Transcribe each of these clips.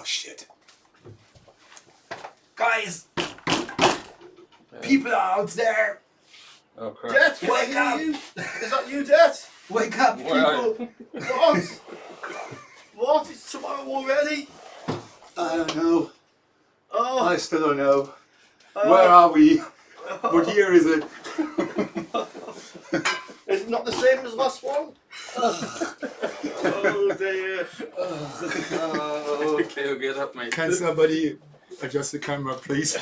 shit. Guys! People are out there! Oh crap. Det, Wake up! Is that you, Det? Wake up, people! What? What? It's tomorrow already? I don't know. Oh. I still don't know. Where are we? What year is it? Is it not the same as last one? Oh dear. Oh. Okay, we'll get up, mate. Can somebody adjust the camera, please?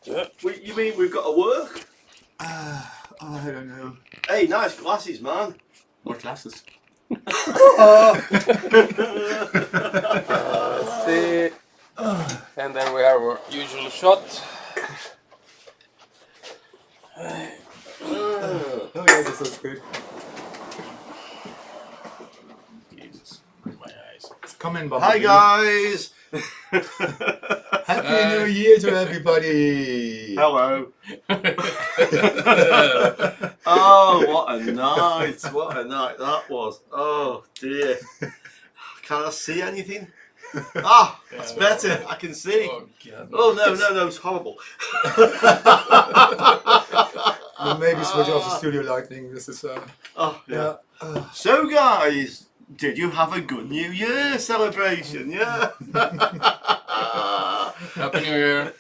You mean we've got to work? I don't know. Hey, nice glasses, man. What glasses? See. And then we have our usual shot. Oh yeah, this looks good. Jesus, my eyes. Come in, Bob. Hi guys. Happy New Year to everybody! Hello. Oh, what a night! What a night that was! Oh dear. Can I see anything? Ah, that's better. I can see. Oh, God. Oh no, it's horrible. We'll maybe switch off the studio lighting. This is Oh yeah. yeah. So guys, did you have a good New Year celebration? Yeah. Happy New Year.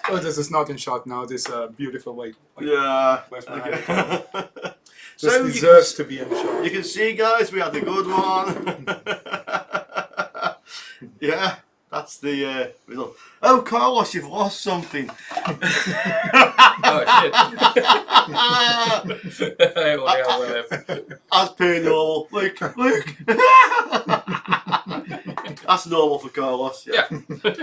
Oh, this is not in shot now. This beautiful white. Yeah. Where's my Okay. hand? So This you deserves to be in shot. You can see, guys, we had a good one. Yeah, that's the result. Oh, Carlos, you've lost something. Oh shit. Oh, yeah, well, That's pretty normal. Look. That's normal for Carlos. yeah.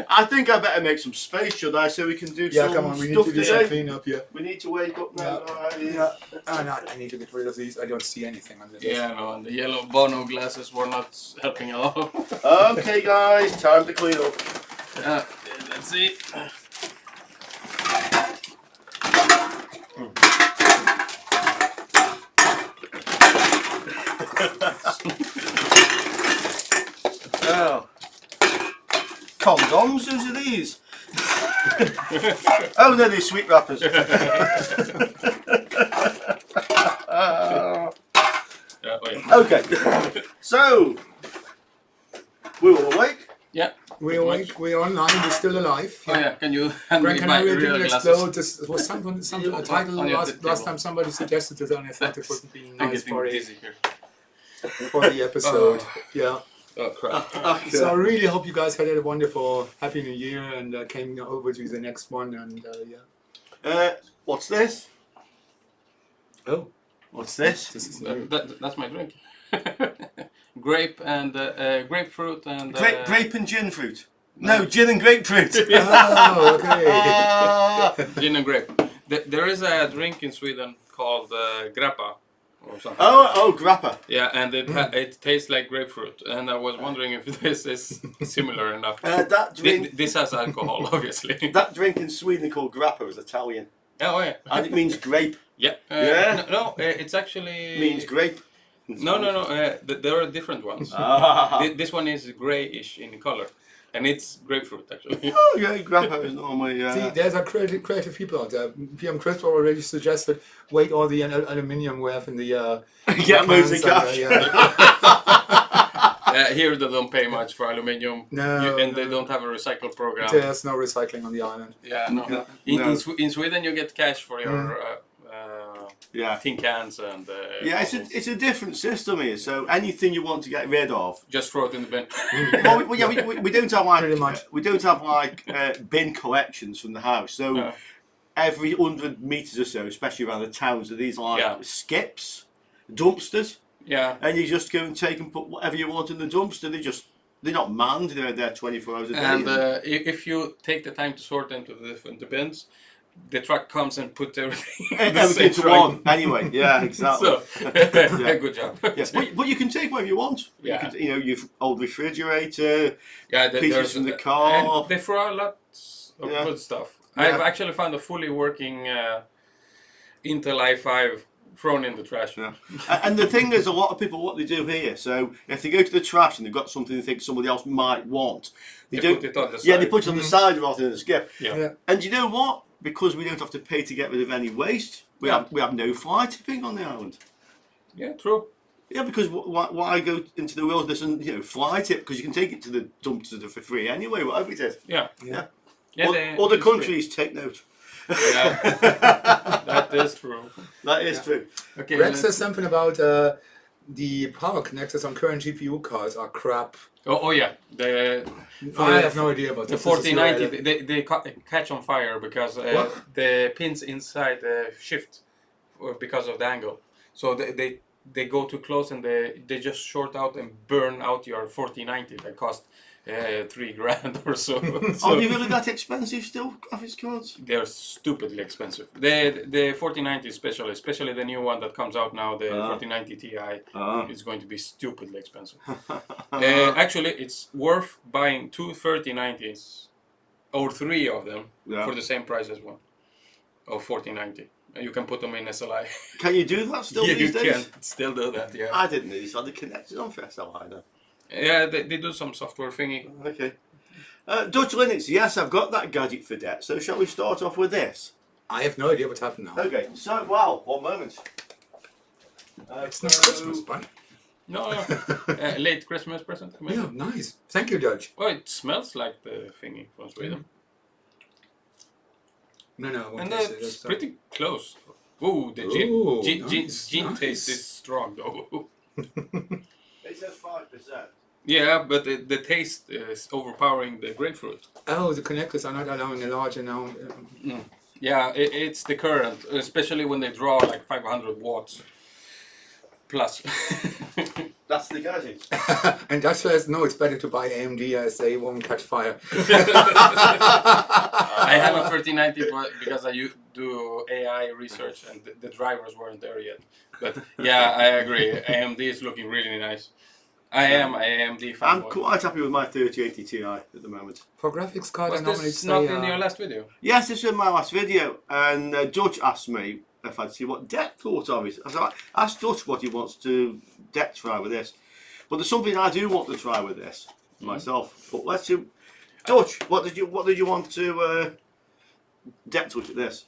I think I better make some space, should I, so we can do Yeah, some come on. We need stuff to do some today. clean up here. We need to wake up now. Yeah. Oh, no, I need to get rid of these. I don't see anything on this. Yeah, no, and the yellow Bono glasses were not helping at all. Okay, guys, time to clean up. Let's see. Oh. Condoms? Whose are these? Oh, no, they're sweet wrappers. Yeah, wait. Okay, so we were awake. Yeah. We're awake. We're online. We're still alive. Oh yeah, can you hand Gran me my Canaria real didn't glasses? explode. This was some a title On your last table. time somebody suggested it, and I thought it would be I'm nice getting dizzy here. for the episode. Yeah. Oh crap. So I really hope you guys had a wonderful Happy New Year and came over to the next one. And yeah. What's this? Oh, What's this? this is That's my drink. Grape and grapefruit and Grape and gin fruit. No, gin and grapefruit. Oh, okay. gin and grape. There is a drink in Sweden called grappa or something. Oh, grappa. Yeah, and it tastes like grapefruit, and I was wondering if this is similar enough. That drink. This has alcohol, obviously. That drink in Sweden called grappa is Italian, Oh yeah. and it means grape. Yeah. Yeah. No, it's actually Means grape. No. There are different ones. Ah. This one is grayish in color, and it's grapefruit actually. Oh yeah, grappa is normally. See, there's a creative people out there. PM Crisp already suggested weight all the aluminium we have in the Get loads of cans cash. Here they don't pay much for aluminium, No, and they no. don't have a recycle program. There's no recycling on the island. Yeah, no. No. In Sweden, you get cash for your Yeah. tin cans and. Yeah, it's a different system here. So anything you want to get rid of, just throw it in the bin. well, we don't have like Pretty much. we don't have like bin collections from the house. So No. every 100 meters or so, especially around the towns, are these like Yeah. skips, dumpsters, Yeah. and you just go and take and put whatever you want in the dumpster. They're not manned. They're there 24 hours a day. And if you take the time to sort into the different bins, the truck comes and puts everything in the everything same to truck. one. Anyway, yeah, exactly. So, Yeah. good job. Yes, but you can take whatever you want. Yeah. You know, your old refrigerator, Yeah, pieces there's from the car. And they throw a lot of Yeah. good stuff. Yeah. I've actually found a fully working Intel i5 thrown in the trash. Yeah. And the thing is, a lot of people, what they do here, so if they go to the trash and they've got something they think somebody else might want, They put it on the side. Yeah, they put it on the side rather than in the skip. Yeah. And you know what? Because we don't have to pay to get rid of any waste, we have no fly tipping on the island. Yeah, true. Yeah, because why go into the wilderness and fly tip? Because you can take it to the dumpsters for free anyway, whatever it is. Yeah. Yeah. Yeah, Other countries take note. Yeah, that is true. That is true. Okay. Greg says something about the power connectors on current GPU cards are crap. Oh yeah. I have no idea about the this. 4090. They catch on fire because the pins inside shift because of the angle. So they go too close and they just short out and burn out your 4090 that cost $3,000 or so. Are they really that expensive still, graphics cards? They're stupidly expensive. The 4090 especially the new one that comes out now, the 4090 Ti, is going to be stupidly expensive. Actually, it's worth buying two 3090s or three of them for the same price as one of 4090. You can put them in SLI. Can you do that still these days? You can still do that, yeah. I didn't know you had the connectors on for SLI then. Yeah, they do some software thingy. Okay. Dutch Linux, yes, I've got that gadget for debt. So shall we start off with this? I have no idea what's happened now. Okay, so, wow, 1 moment. It's not Christmas, but No, late Christmas present. Maybe. yeah, nice. Thank you, Dutch. Oh, it smells like the thingy from Sweden. No, I won't And taste it. that's That's pretty close. Ooh, the Ooh, gin nice. taste is strong though. It says 5%. Yeah, but the taste is overpowering the grapefruit. Oh, the connectors are not allowing a large amount. Yeah, it's the current, especially when they draw like 500 watts plus. That's the gadget. And Dutch says, no, it's better to buy AMD as they won't catch fire. I have a 3090 because I do AI research and the drivers weren't there yet. But yeah, I agree. AMD is looking really nice. I am AMD fan. I'm quite happy with my 3080 Ti at the moment. For graphics card, Was I normally this say... not in your last video? Yes, this is my last video, and Dutch asked me if I'd see what Det thought of it. I asked Dutch what he wants to Det try with this. But there's something I do want to try with this myself. But let's see. Dutch, what did you want to Det touch at this?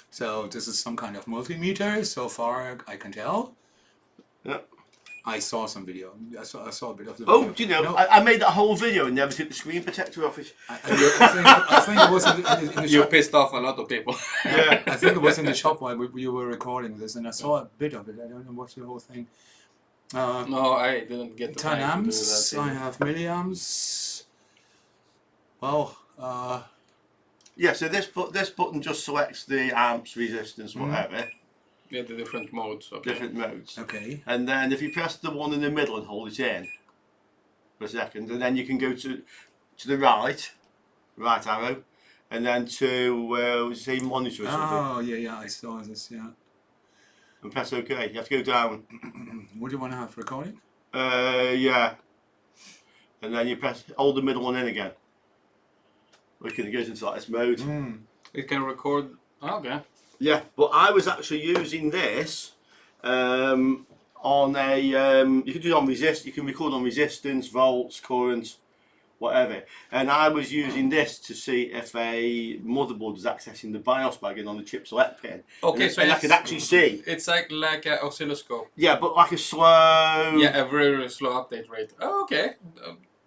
So this is some kind of multimeter, so far I can tell. Yeah. I saw some video. I saw a bit of the Oh, video. do you know, No, I made that whole video and never took the screen protector off it. I think it was in the You shop. pissed off a lot of people. Yeah. I think it was in the shop while you were recording this, and I saw a bit of it. I don't know what's the whole thing. No, I didn't get the 10 time to do amps. that. I have milliamps. Well, Yeah, so this button just selects the amps, resistance, whatever, Yeah, the different modes. Okay. different modes. okay. And then if you press the one in the middle and hold it in for a second, and then you can go to the right arrow, and then to say monitor or something, Oh, yeah, I saw this, yeah. and press OK. You have to go down. What do you want to have, recording? Yeah. And then you hold the middle one in again. Look, it goes into like this mode. It can record. Okay. Yeah, but I was actually using this on a. You can do it on resist. You can record on resistance, volts, current, whatever. And I was using this to see if a motherboard was accessing the BIOS bagging on the chip select pin. Okay, and, so and I it's- could actually see. It's like an oscilloscope. Yeah, but like a slow. Yeah, a very slow update rate. Oh, okay.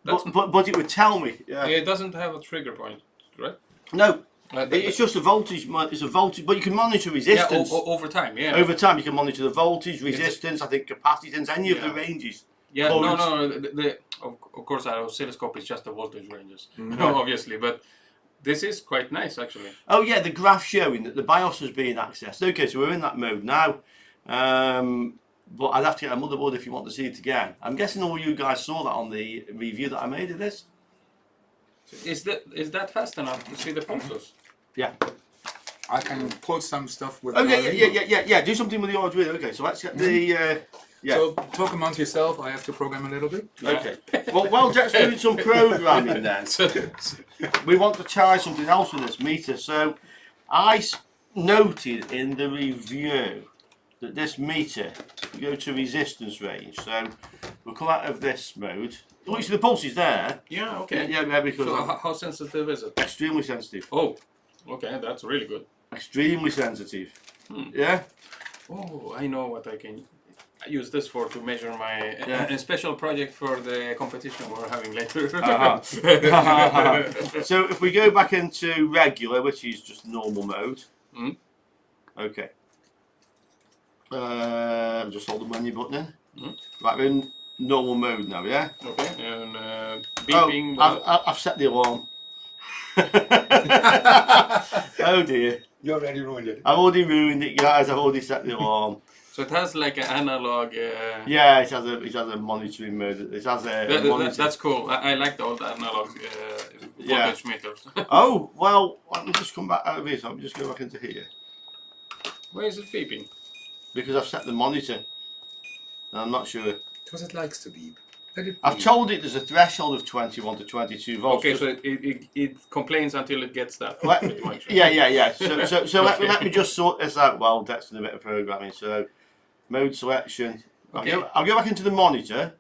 That's, But it would tell me. Yeah. it doesn't have a trigger point, right? No. That- It's just a voltage. It's a voltage, but you can monitor yeah, resistance. over time. Yeah. Over time, you can monitor the voltage, resistance, I think capacitance, any of the Yeah. ranges. Yeah, Current. no. Of course, our oscilloscope is just the voltage ranges, obviously, but this is quite nice actually. Oh yeah, the graph showing that the BIOS is being accessed. Okay, so we're in that mode now. But I'd have to get a motherboard if you want to see it again. I'm guessing all you guys saw that on the review that I made of this. Is that fast enough to see the pulses? Yeah. I can put some stuff with... Okay, yeah. Do something with the Arduino. Okay, so let's get the. Yeah. So talk amongst yourself. I have to program a little bit. Okay. Well, while Jack's doing some programming then, we want to try something else with this meter. So I noted in the review that this meter, if we go to resistance range, so we'll come out of this mode. Oh, you see the pulse is there. Yeah, okay. Yeah, because So how sensitive is it? extremely sensitive. Oh, okay, that's really good. Extremely sensitive. Yeah. Oh, I know what I can use this for to measure my Yeah. a special project for the competition we're having later. So if we go back into regular, which is just normal mode. Okay. Just hold the menu button. Right, we're in normal mode now, yeah? Okay, and beeping. Oh, I've set the alarm. Oh dear. You already ruined it. I've already ruined it, guys. I've already set the alarm. So it has like an analog. Yeah, it has a monitoring mode. It has a monitor. That's cool. I like the old analog voltage meters. Oh, well, let me just come back out of here. So let me just go back into here. Why is it beeping? Because I've set the monitor. And I'm not sure. Because it likes to beep. Let it I've beep. told it there's a threshold of 21 to 22 volts. Okay, so it complains until it gets that. Pretty much. Yeah. So let me just sort this out while Deck's in a bit of programming. So, mode selection. Okay. I'll go back into the monitor.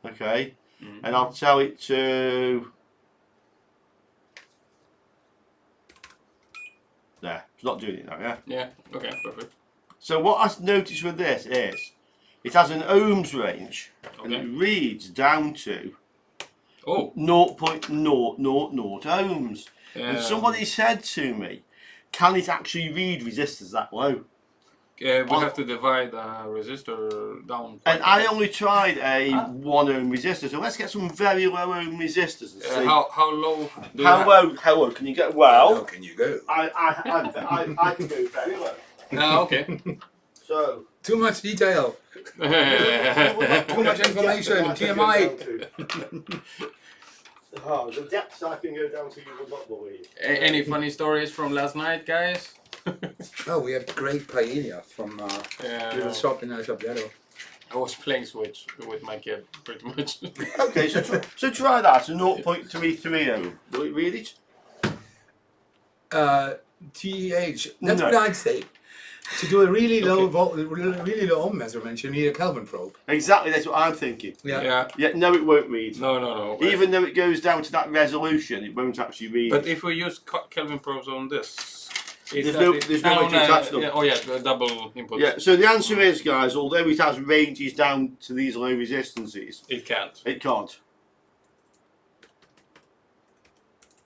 Okay. And I'll tell it to. There. It's not doing it now, yeah? Yeah, okay, perfect. So, what I noticed with this is it has an ohms range. And it reads down to 0.000 ohms. And somebody said to me, can it actually read resistors that low? We have to divide a resistor down. And I only tried a 1 ohm resistor, so let's get some very low ohm resistors and see. How low do how low can you get? Well, How can you go? I can go very low. Okay. So Too much detail. Too much information. TMI. Oh, the depths I can go down to you will not believe. Any funny stories from last night, guys? Oh, we have great paella from little shop in Shapiano. I was playing Switch with my kid, pretty much. Okay, so try that. So 0.33 ohm. Will it read it? TH. That's No. what I'd say. To do a really low really low ohm measurement, you need a Kelvin probe. Exactly, that's what I'm thinking. Yeah. Yeah, no, it won't read. No. Even though it goes down to that resolution, it won't actually read. But if we use Kelvin probes on this, There's no way to attach them. The double inputs. Yeah, so the answer is, guys, although it has ranges down to these low resistances, It can't. it can't.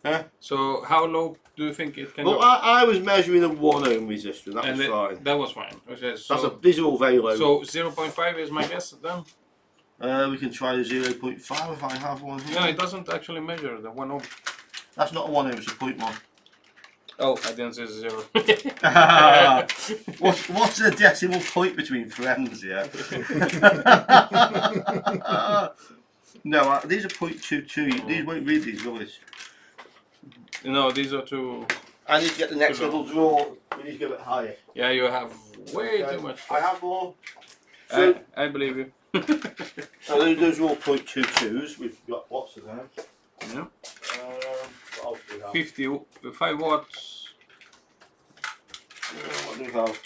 Huh? So how low do you think it can Well, go? I was measuring a 1 ohm resistor, that was fine. That was fine. Okay, so, These are all very low. so 0.5 is my guess then? We can try the 0.5 if I have one here. No, it doesn't actually measure the 1 ohm. That's not a 1 ohm, it's a 0.1. Oh, I didn't say 0. What's the decimal point between friends, yeah? No, these are 0.22. These won't read these, will this? No, these are too... I need to get the next level draw. We need to go a bit higher. Yeah, you have way too much. I have more. So, I believe you. those are all 0.22s. We've got lots of them. Yeah. What else do we have? 55 watts. What do we have?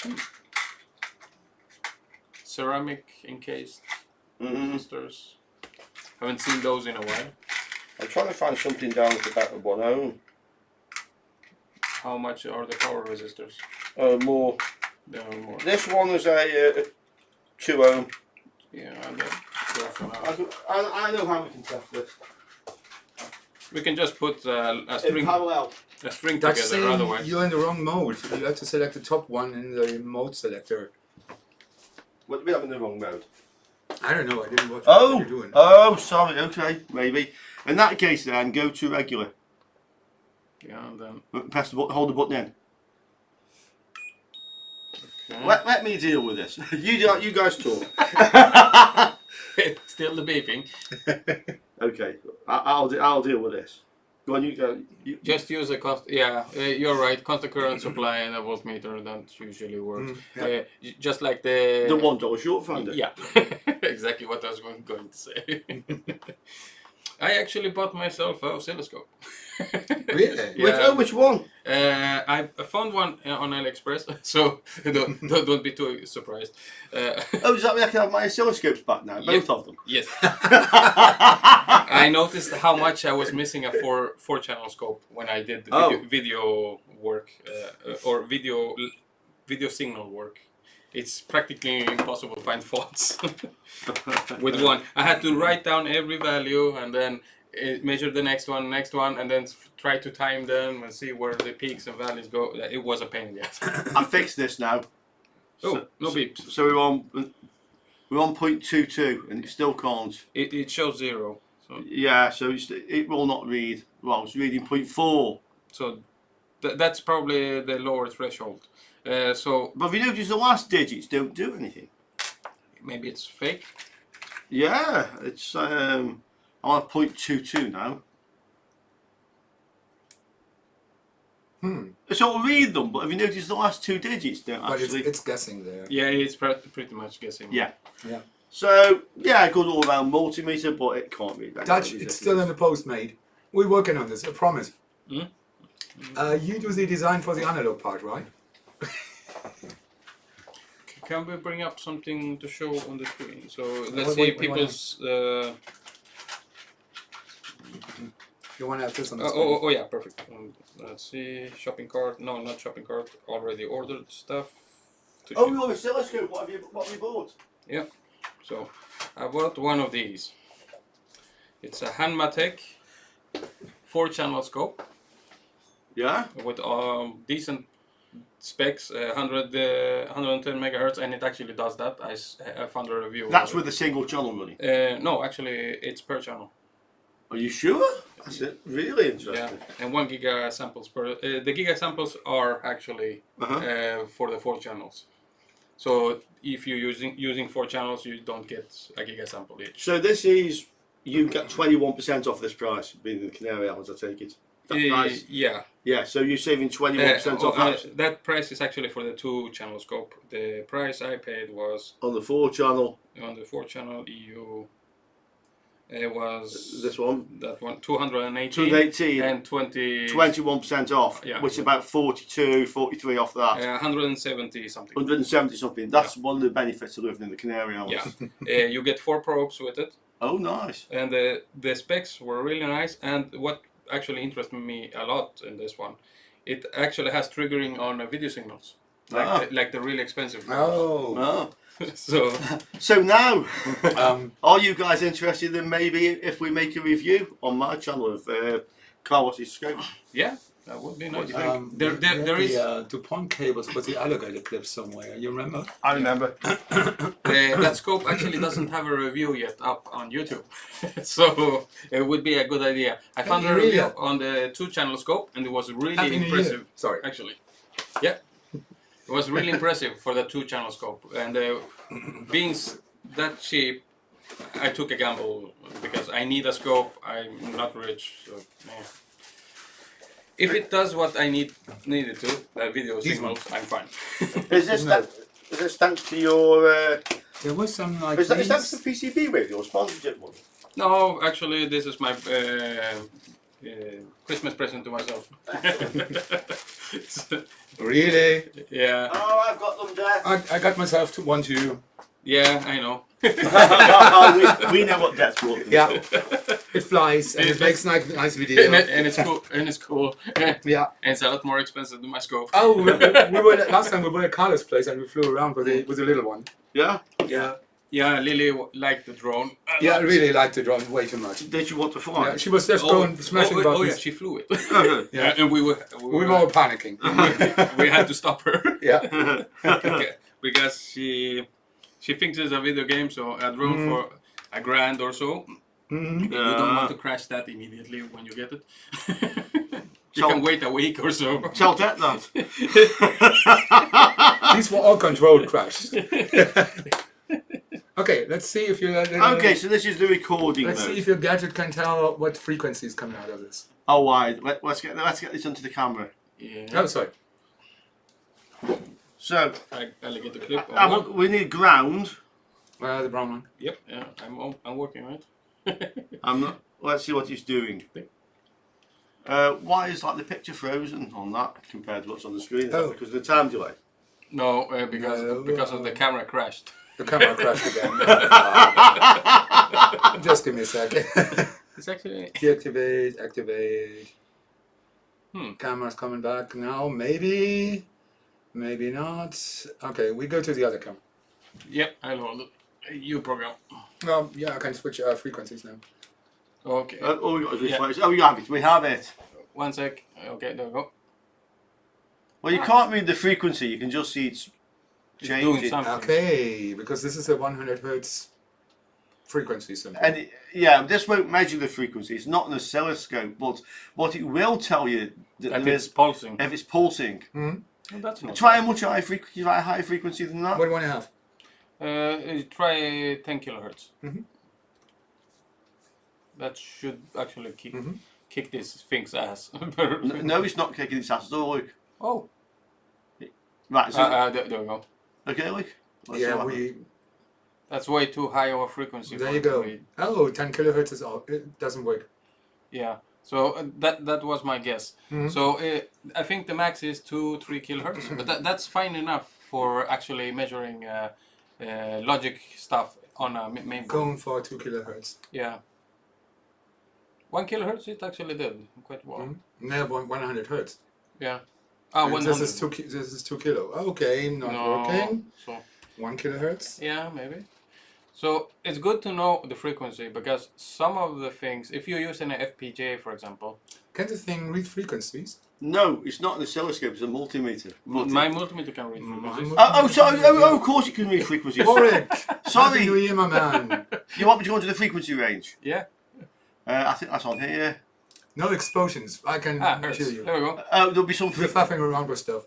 Ceramic encased Mm-hmm. resistors. Haven't seen those in a while. I'm trying to find something down to about 1 ohm. How much are the power resistors? More. There are more. This one is a 2 ohm. Yeah, and then go for now. I know how we can test this. We can just put a In string parallel. That's together. saying Otherwise, you're in the wrong mode. You have to select the top one in the mode selector. What do we have in the wrong mode? I don't know. I didn't watch what you're doing. Oh, sorry. Okay, maybe. In that case, then go to regular. yeah, and then Press the button. Hold the button in. okay. Let me deal with this. You guys talk. Still the beeping. Okay, I'll deal with this. Go on, you go. Just use a you're right. Constant current supply and a voltmeter. That usually works. Just like the $1 short finder. Yeah, exactly what I was going to say. I actually bought myself an oscilloscope. Really? Yeah. Which one? I found one on AliExpress, so don't be too surprised. Oh, does that mean I can have my oscilloscopes back now? Both of them? Yes. I noticed how much I was missing a four channel scope when I did the video work or video signal work. It's practically impossible to find faults with one. I had to write down every value and then measure the next one, and then try to time them and see where the peaks and valleys go. It was a pain in the ass. I fixed this now. Oh, no beeps. So we're on 0.22 and it still can't. It shows 0. So Yeah, so it will not read. Well, it's reading 0.4. so that's probably the lower threshold. So But if you notice the last digits don't do anything. maybe it's fake. Yeah, it's I'm on 0.22 now. So it'll read them, but if you notice the last 2 digits don't But actually. it's guessing there. Yeah, it's pretty much guessing. Yeah. Yeah. So yeah, good all round multimeter, but it can't read that. Dutch, it's still in the post, mate. We're working on this, I promise. Mm? You do the design for the analog part, right? Can we bring up something to show on the screen? So let's What- see what- people's. You want to have this on the screen? Oh yeah, perfect. Let's see, shopping cart. No, not shopping cart. Already ordered stuff. to Oh, ship. your oscilloscope. What have you bought? Yeah. So I bought one of these. It's a Tec 4-channel scope Yeah. with decent specs, 110 megahertz, and it actually does that. I found a review. That's with a single channel running. No, actually, it's per channel. Are you sure? That's it. Really interesting. Yeah, and 1 giga samples per. The giga samples are actually for the 4 channels. So if you're using 4 channels, you don't get a giga sample each. So this is you get 21% off this price, being in the Canary Islands. I take it. That price. Yeah. Yeah. So you're saving 21% off that. That price is actually for the 2-channel scope. The price I paid was On the 4 channel. on the 4-channel EU. It was This one. that one 218 218 and 21% off, Yeah. which is about 42, 43 off that. 170 something. 170 something. That's one of the benefits of living in the Canary Islands. Yeah, you get 4 probes with it, Oh, nice. and the specs were really nice. And what actually interested me a lot in this one, it actually has triggering on video signals, like the really expensive ones. Oh. Oh. So now, Um, are you guys interested in maybe if we make a review on my channel of Carlos' scope? yeah, that would be nice. there There is the DuPont cables with the alligator clips somewhere. You remember? I remember. that scope actually doesn't have a review yet up on YouTube, so it would be a good idea. I found a review on the 2-channel scope, and it was really Happy New impressive. Year. Sorry. Actually, yeah, it was really impressive for the 2-channel scope, and being that cheap, I took a gamble because I need a scope. I'm not rich, so yeah. If it does what I needed to, video signals, I'm fine. Is this thanks to your? There was some like Is that these- the PCB with your sponsorship one? No, actually, this is my Christmas present to myself. Really? Yeah, Oh, I've got them there. I got myself to one too. yeah, I know. we know what Dad's brought. Yeah. It flies and it makes nice video. and it's cool. And it's cool. Yeah. And it's a lot more expensive than my scope. Oh, we were last time we were at Carlos' place and we flew around with a little one. Yeah. Yeah. Yeah, Lily liked the drone. Yeah, I really liked the drone way too much. Did you want to fly? Yeah, she was just going smashing buttons. Oh yeah, she flew it. Yeah. And we We were all panicking. we had to stop her. Yeah. Because she thinks it's a video game, so a drone for $1,000 or so. Mm-hmm. You don't want to crash that immediately when you get it. You can wait a week or so. Tell Dad that. These were all controlled crashes. Okay, let's see if you. Okay, so this is the recording Let's see mode. if your gadget can tell what frequencies coming out of this. Oh, wide. Let's get this onto the camera. Yeah. Oh, sorry. So I'll get the clip. we need ground. The brown one. Yep. Yeah. I'm working on it. I'm not. Let's see what he's doing. Why is like the picture frozen on that compared to what's on the screen? Is Oh. that because of the time delay? No, because of the camera crashed. The camera crashed again. Just give me a second. It's actually Deactivate, activate. Hmm. Camera's coming back now. Maybe, maybe not. Okay, we go to the other camera. yep. I know. You program. Yeah, I can switch frequencies now. Okay. All we got is Yeah. reflex. Oh, we have it. We have it. 1 sec. Okay, there we go. Well, you can't read the frequency. You can just see it's It's changing. doing something. Okay, because this is a 100 hertz frequency symbol. And yeah, this won't measure the frequency. It's not an oscilloscope, but what it will tell you that If there it's is pulsing. if it's pulsing. Oh, that's not Try a much higher frequency. Try a higher frequency than that. What do you want to have? Try 10 kilohertz. Mhm. That should actually kick Mhm. kick this thing's ass. No, it's not kicking its ass at all, Luke. Oh. Right. So There we go. okay, Luke. Let's Yeah, have we. That's way too high of a frequency. There for you it to go. read. Oh, 10 kilohertz is all. It doesn't work. Yeah. So that was my guess. Mhm. So I think the max is 2-3 kilohertz, but that's fine enough for actually measuring logic stuff on a main board. Going for 2 kilohertz. Yeah. 1 kilohertz it actually did quite well. Mhm. No, 100 hertz. Yeah. Ah, And 100. this is 2 kilo. Okay, not No. working. So 1 kilohertz. yeah, maybe. So it's good to know the frequency because some of the things, if you use an FPGA, for example, Can the thing read frequencies? No, it's not an oscilloscope. It's a multimeter. my multimeter can read frequencies. Oh, of course you can read frequencies. Warwick! Sorry, Happy New Year, my man. you want me to go into the frequency range? Yeah. I think that's on here. No explosions. I can Hertz. assure you. There we go. There'll be some We're faffing around with stuff.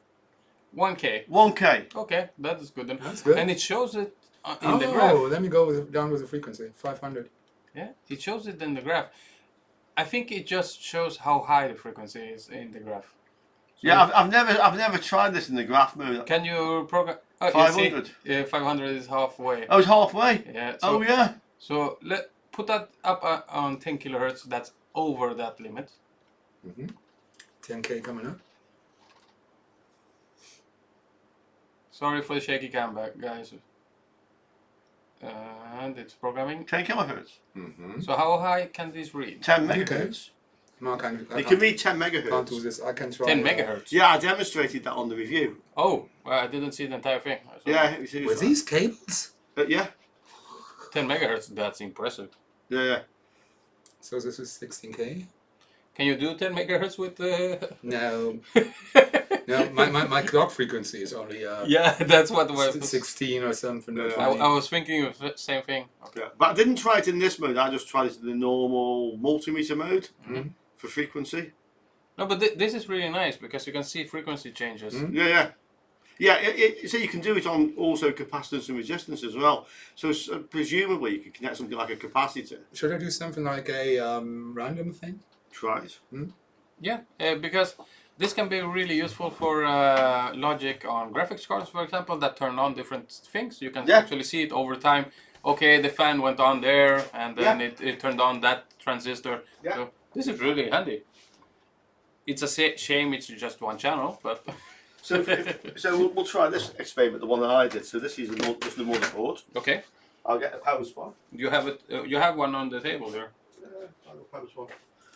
1K. 1K. Okay, that is good then. That's good. And it shows it in the graph. Let me go down with the frequency. 500. Yeah, it shows it in the graph. I think it just shows how high the frequency is in the graph. So Yeah, I've never tried this in the graph mode. can you program? Oh, 500. Yeah, 500 is halfway. Oh, it's halfway. Yeah. Oh yeah. So put that up on 10 kilohertz. That's over that limit. 10K coming up. Sorry for the shaky cam back, guys. And it's programming. 10 kilohertz. So how high can this read? 10 megahertz. Mark, I It can read 10 can't do megahertz. this. I can try. 10 megahertz. Yeah, I demonstrated that on the review. Oh, well, I didn't see the entire thing. I saw Yeah, it was With these cables? yeah, 10 megahertz. That's impressive. yeah. So this is 16K? Can you do 10 megahertz with No. No, my clock frequency is only Yeah, that's what was. 16 or something. or Yeah. 20. I was thinking of the same thing. Okay. Yeah. But I didn't try it in this mode. I just tried it in the normal multimeter mode for frequency. No, but this is really nice because you can see frequency changes. Yeah, yeah. Yeah, so you can do it on also capacitance and resistance as well. So presumably you can connect something like a capacitor. Should I do something like a random thing? Try it. Yeah, because this can be really useful for logic on graphics cards, for example, that turn on different things. You can actually see it over time. Okay, the fan went on there, and then it turned on that transistor. Yeah. So this is really handy. It's a shame it's just one channel, but... So we'll try this experiment, the one that I did. So this is just the motherboard. Okay. I'll get a power supply. You have it. You have one on the table there. I'll get a power supply.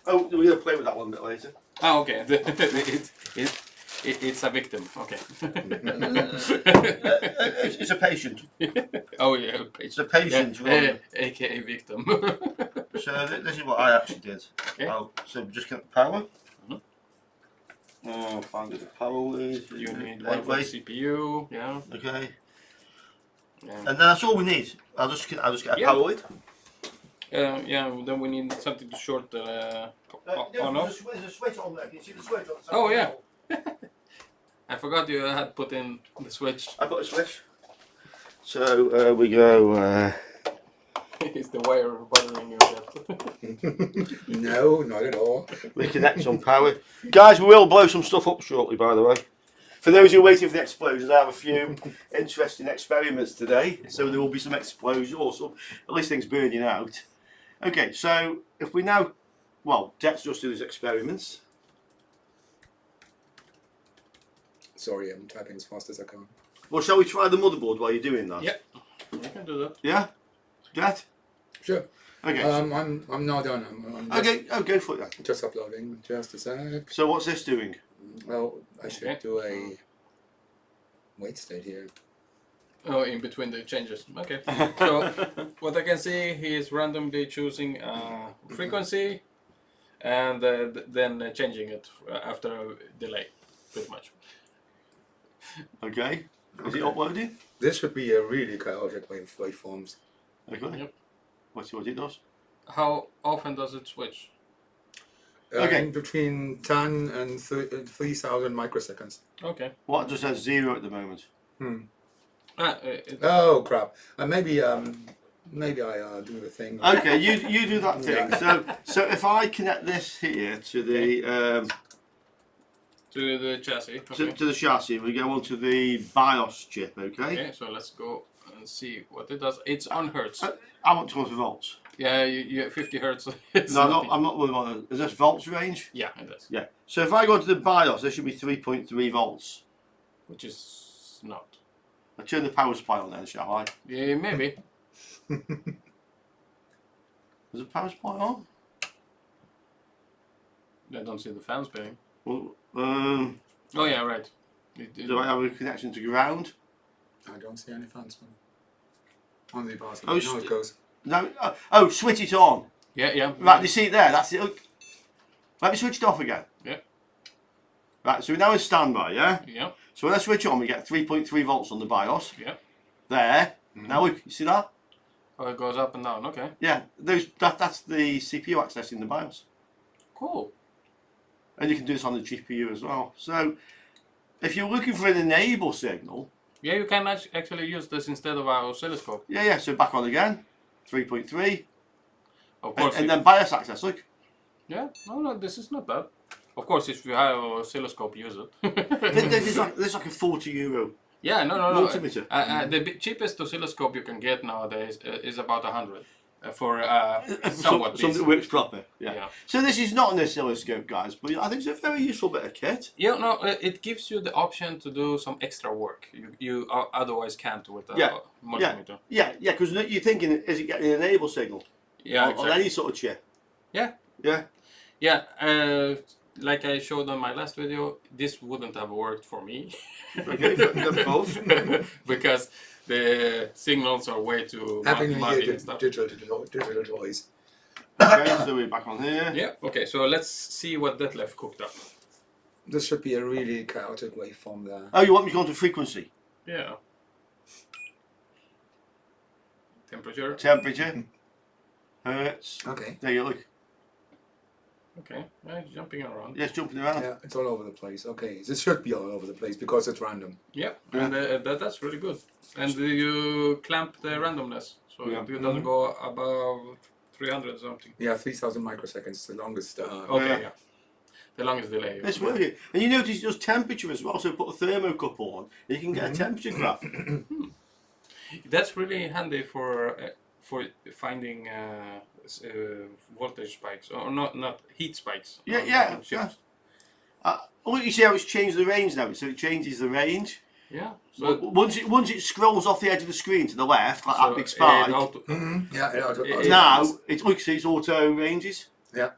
Oh, we're going to play with that one a bit later. Oh, okay. It's a victim. Okay. It's a patient. Oh yeah, It's a patient. yeah, aka victim. So this is what I actually did. Okay. So just get the power. Find where the power is. You need one for the CPU. Yeah. Okay. Yeah. And then that's all we need. I'll just get a power lid. Yeah. Then we need something to short the on off. There's a switch on there. Can you see the switch on the side? Oh yeah. I forgot you had put in the switch. I put a switch. So we go. Is the wire bothering you yet? No, not at all. We connect some power. Guys, we will blow some stuff up shortly, by the way. For those who are waiting for the explosions, I have a few interesting experiments today. So there will be some explosions, or some, at least things burning out. Okay, so if we now, well, Dec's just do his experiments. Sorry, I'm typing as fast as I can. Well, shall we try the motherboard while you're doing that? Yeah, you can do that. Yeah? That? Sure. Okay. I'm now done. I'm just, Okay, oh, go for it then. just uploading. Just a sec. So what's this doing? Well, I should Okay. do a wait state here. Oh, in between the changes. Okay. So what I can see, he is randomly choosing frequency, and then changing it after a delay, pretty much. Okay. Is it uploading? This should be a really chaotic waveforms. Okay. Yep. Let's see what it does. How often does it switch? Okay. In between 10 and 3,000 microseconds. Okay. What just says 0 at the moment? Oh crap! Maybe I do the thing. Okay, you do that thing. So if I connect this here to the To the chassis. Okay. to the chassis, we go onto the BIOS chip. Okay. Okay, so let's go and see what it does. It's on hertz. I want 200 volts. Yeah, you have 50 hertz. It's No, not- I'm not worried about it. Is this volts range? Yeah, it does. Yeah. So if I go to the BIOS, there should be 3.3 volts. Which is not. I turn the power supply on then, shall I? Yeah, maybe. Is the power supply on? I don't see the fan spinning. Well, Oh yeah, right. do I have a connection to ground? I don't see any fans. On the bars. Oh, Now it goes. No. Oh, switch it on. Yeah, yeah. Right, you see it there? That's it. Look. Let me switch it off again. Yeah. Right, so we're now in standby, yeah? Yeah, So when I switch on, we get 3.3 volts on the BIOS. yeah. There. Now look, you see that? Oh, it goes up and down. Okay. Yeah, that's the CPU accessing the BIOS. Cool. And you can do this on the GPU as well. So if you're looking for an enable signal, Yeah, you can actually use this instead of our oscilloscope. yeah, so back on again, 3.3, Of course. and then BIOS access, look. Yeah. No, this is not bad. Of course, if you have an oscilloscope, use it. There's like a €40 Yeah, no. multimeter. The cheapest oscilloscope you can get nowadays is about 100 for somewhat Something that decent. works proper. Yeah. Yeah. So this is not an oscilloscope, guys, but I think it's a very useful bit of kit. Yeah, no, it gives you the option to do some extra work you otherwise can't with a Yeah, multimeter. Yeah, because you're thinking, is it getting an enable signal Yeah, on exactly. any sort of chip? Yeah. Yeah. Yeah, like I showed on my last video, this wouldn't have worked for me. Okay, of course. Because the signals are way too Happy New muddy Year, and stuff. digital toys. Okay, so we're back on here. Yeah, okay, so let's see what Detlef cooked up. This should be a really chaotic waveform there. Oh, you want me to go to frequency? Yeah. Temperature. Temperature. Hertz. Okay. There you look. Okay, jumping around. Yeah, it's jumping around. Yeah, it's all over the place. Okay, this should be all over the place because it's random. Yeah, and that's really good. And you clamp the randomness, so Yeah. it doesn't go above 300 something. Yeah, 3,000 microseconds is the longest. Okay, yeah. The longest delay. It's really, and you notice it does temperature as well. So put a thermocouple on, and you can get a temperature graph. That's really handy for finding voltage spikes, or not heat spikes. Yeah, on yeah, ships. Look, you see how it's changed the range now. So it changes the range. Yeah. So So once it scrolls off the edge of the screen to the left, like that big it spike. Yeah, Now it's auto ranges. Yeah.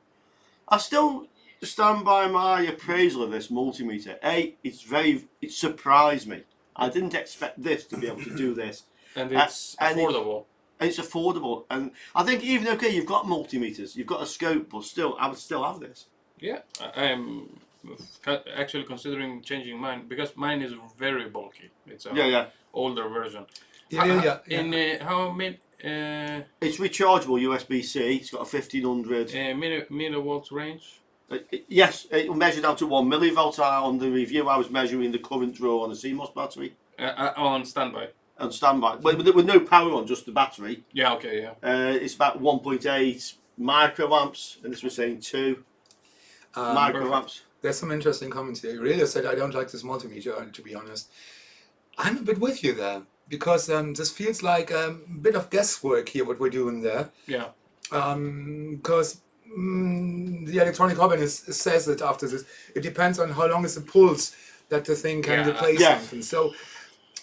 I still stand by my appraisal of this multimeter. It surprised me. I didn't expect this to be able to do this. and it's and affordable. And it's affordable. And I think even you've got multimeters, you've got a scope, but still, I would still have this. Yeah, I'm actually considering changing mine because mine is very bulky. It's a older version. Yeah. In how many It's rechargeable USB-C. It's got a 1500. millivolts range? Yes, it will measure down to 1 millivolt. On the review, I was measuring the current draw on the CMOS battery On standby. on standby, with no power on, just the battery. Yeah. Okay. Yeah. It's about 1.8 microamps, and this was saying 2 microamps. There's some interesting comments here. Really said, I don't like this multimeter, to be honest. I'm a bit with you there, because this feels like a bit of guesswork here, what we're doing there. Yeah. Because the electronic hobbyist says that after this, it depends on how long is the pulse that the thing can Yeah. replace Yes. something. So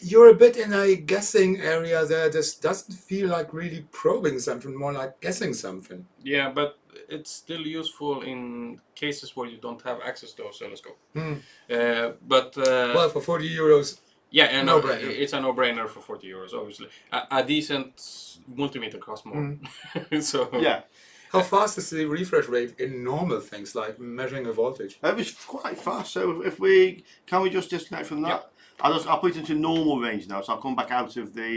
you're a bit in a guessing area there. This doesn't feel like really probing something, more like guessing something. Yeah, but it's still useful in cases where you don't have access to oscilloscope. Well, for 40 euros, yeah, and no-brainer. it's a no-brainer for 40 euros, obviously. A decent multimeter costs more. So Yeah. how fast is the refresh rate in normal things like measuring a voltage? It was quite fast. So if we can we just disconnect from that? I'll put it into normal range now. So I'll come back out of the